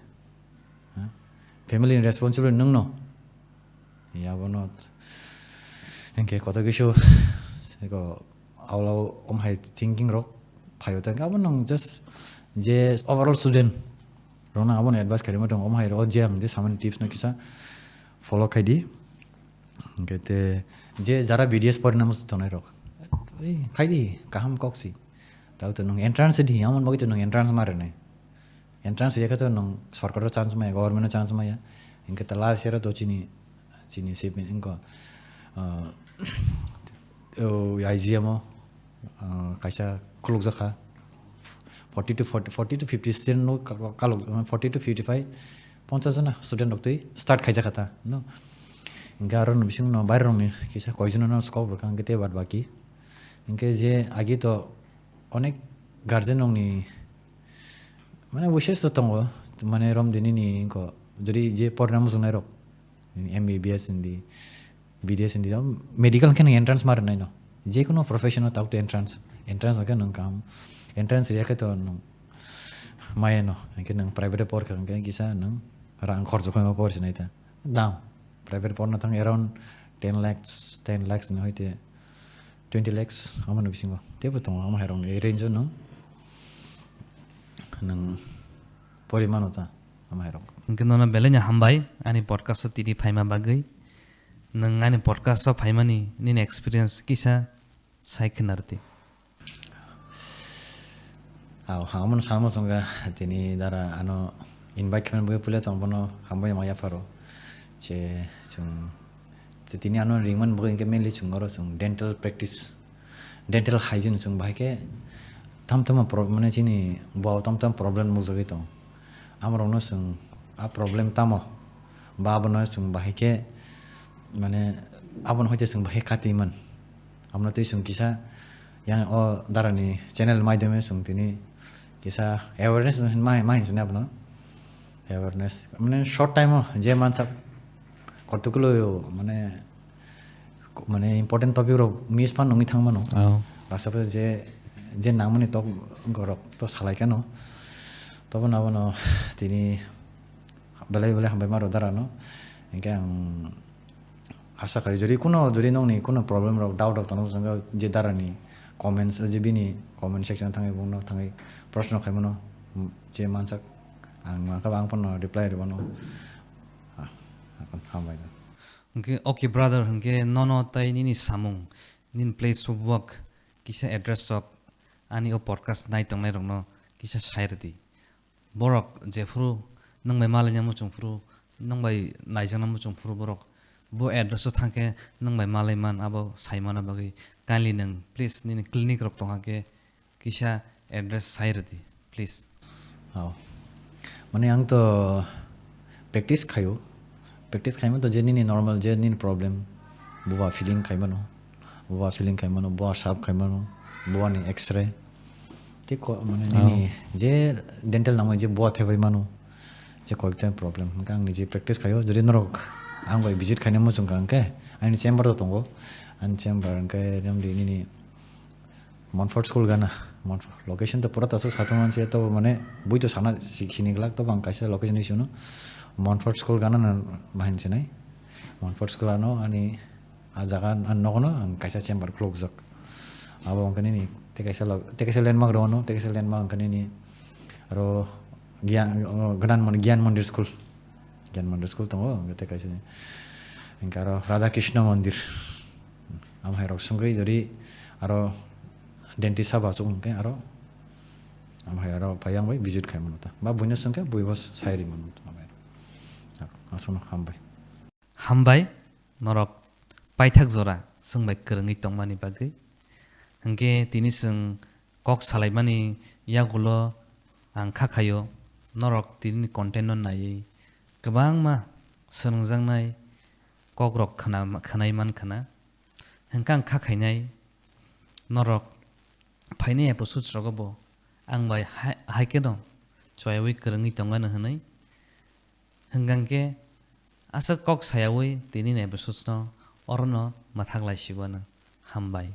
ha family responsibility nung no ya bono engke koto kisu ego aulo hai thinking rok phayo ta ga bonong just je overall student rona abon advice kari ma dong hai ro je ang je samani tips na kisa follow khaidi कहते जे जरा BDS परिणाम तो नहीं रोक खाई दी काम कॉक्सी ताऊ तो नंग एंट्रेंस दी हमन बगी तो नंग एंट्रेंस मारे नहीं एंट्रेंस ये कहते नंग सरकार चांस में गवर्नमेंट चांस में या इनके तलाश शेरा तो चीनी सिप इनको IGM कैसा कुलुक जखा 40 to 50 student नो कालुक 40 to 55 50 जना student लोग तो start खाई जखा था नो इनका आरोन बिसिंग नो बाहर रोंग किसा कोई जना स्कोप रखा इनके ते बात बाकी इनके जे आगे तो अनेक गार्जियन रोंग नी माने विशेष तो तंगो माने रोम दिनी नी इनको जरी जे परिणाम सुनाई रोक MBBS इंदी BDS इंदी मेडिकल के एंट्रेंस मार नहीं नो जे कोनो प्रोफेशनल ताऊ तो एंट्रेंस के नंग काम एंट्रेंस रिया के तो नंग माये नो इनके नंग प्राइवेट पोर के किसा नंग रांग खर्च को में पोर से नहीं था दाम प्राइवेट पढ़ना था around 10 lakhs नहीं होते 20 lakhs हमारे बिसिंग को ते बताऊँ हम हेरों ये रेंज हो नंग परिमाण होता हम हेरों mungkin nona belenya hambai ani podcast tidi phaima bagai nang ani podcast phaima ni experience kisa saikhnarti hamon sama songa tini dara ano invite kan boy pula tampono hambai maya faro che chung tini ano ringman boy ke mainly chung oro chung dental practice dental hygiene chung bai ke tam problem ne chini bo tam problem mu jogi to amro no chung a problem tamo ba bono chung bai ke mane abon hoite chung bai khati man amno te chung kisa yang o darani channel maidame chung tini kisa awareness mai sini abno awareness mane short time je mansa কতগুলো মানে important topic रो মিস পান নঙি থাংমানো রাসাপে যে নামনি তো গরক তো সালাই কেন তবে না বনো তিনি বেলে হামবাই মারো দাঁড়ানো এনকে আশা করি যদি নংনি কোনো প্রবলেম রক ডাউট রক তখন সঙ্গে যে দাঁড়ানি কমেন্টস যে বিনি কমেন্ট সেকশন থাঙে বুনো থাঙে প্রশ্ন খাইমনো যে মানসাক আং মানকা বাং পন রিপ্লাই রিবনো Okay brother hengke nono tai ni samung nin place of work kisa address of ani o podcast nai tong nai rong no kisa sairdi borok jefru nang mai malanya mu chungfru nang bai naijang mu chungfru borok bo address thangke nang bai malai man abo saimana bagi kindly nang please ni clinic rok tong hake kisa address sairdi please mane ang to practice खाइमा तो jenny normal jenny problem बुआ फीलिंग खाइमानो बुआ शाप खाइमानो बुआ नि एक्सरे ते को माने नि जे डेंटल नाम जे बुआ थे भाइमानो जे कोइ टाइम प्रॉब्लम गांग नि जे प्रैक्टिस खायो जरि नरक आं बाय विजिट खाइने मो जों गांके आंनि चेम्बर दंगो आंनि चेम्बर गांके नमलि नि मॉन्फोर्ट स्कूल गाना मॉन्फोर्ट लोकेशन तो पूरा तसो सासमान से तो माने बुइ तो साना सिखिनि गलाक तो बां कासे लोकेशन इशु न मॉन्फोर्ट स्कूल गाना बाहिन से नहीं mon first school ano ani ajakan an nokono ang kaisa chamber close jak abo ang kanini te kaisa landmark rono te kaisa landmark ang kanini aro ganan mon Gyan Mandir school tongo te kaisa engkaro Radha Krishna Mandir am hairo sungai jadi aro dentist saba sung ke aro am hairo payang bai visit kai manota ba bunya sung ke buibos sairi manota am hairo asung hambai hambai norok paithak jora sungbai kerengui tongmani bagui hingke tini sung kok salaimani yagulo ang khakhayo norok tini content non nai kwbangma swnangjaknai kok rok khanai mankhana hingke ang khakhainai norok phaini episode rogobo ang bai haike dong choyawi kerengui tongmani hwnai hingke asa kok sayawi tini episode no orono mathak laisigono hambai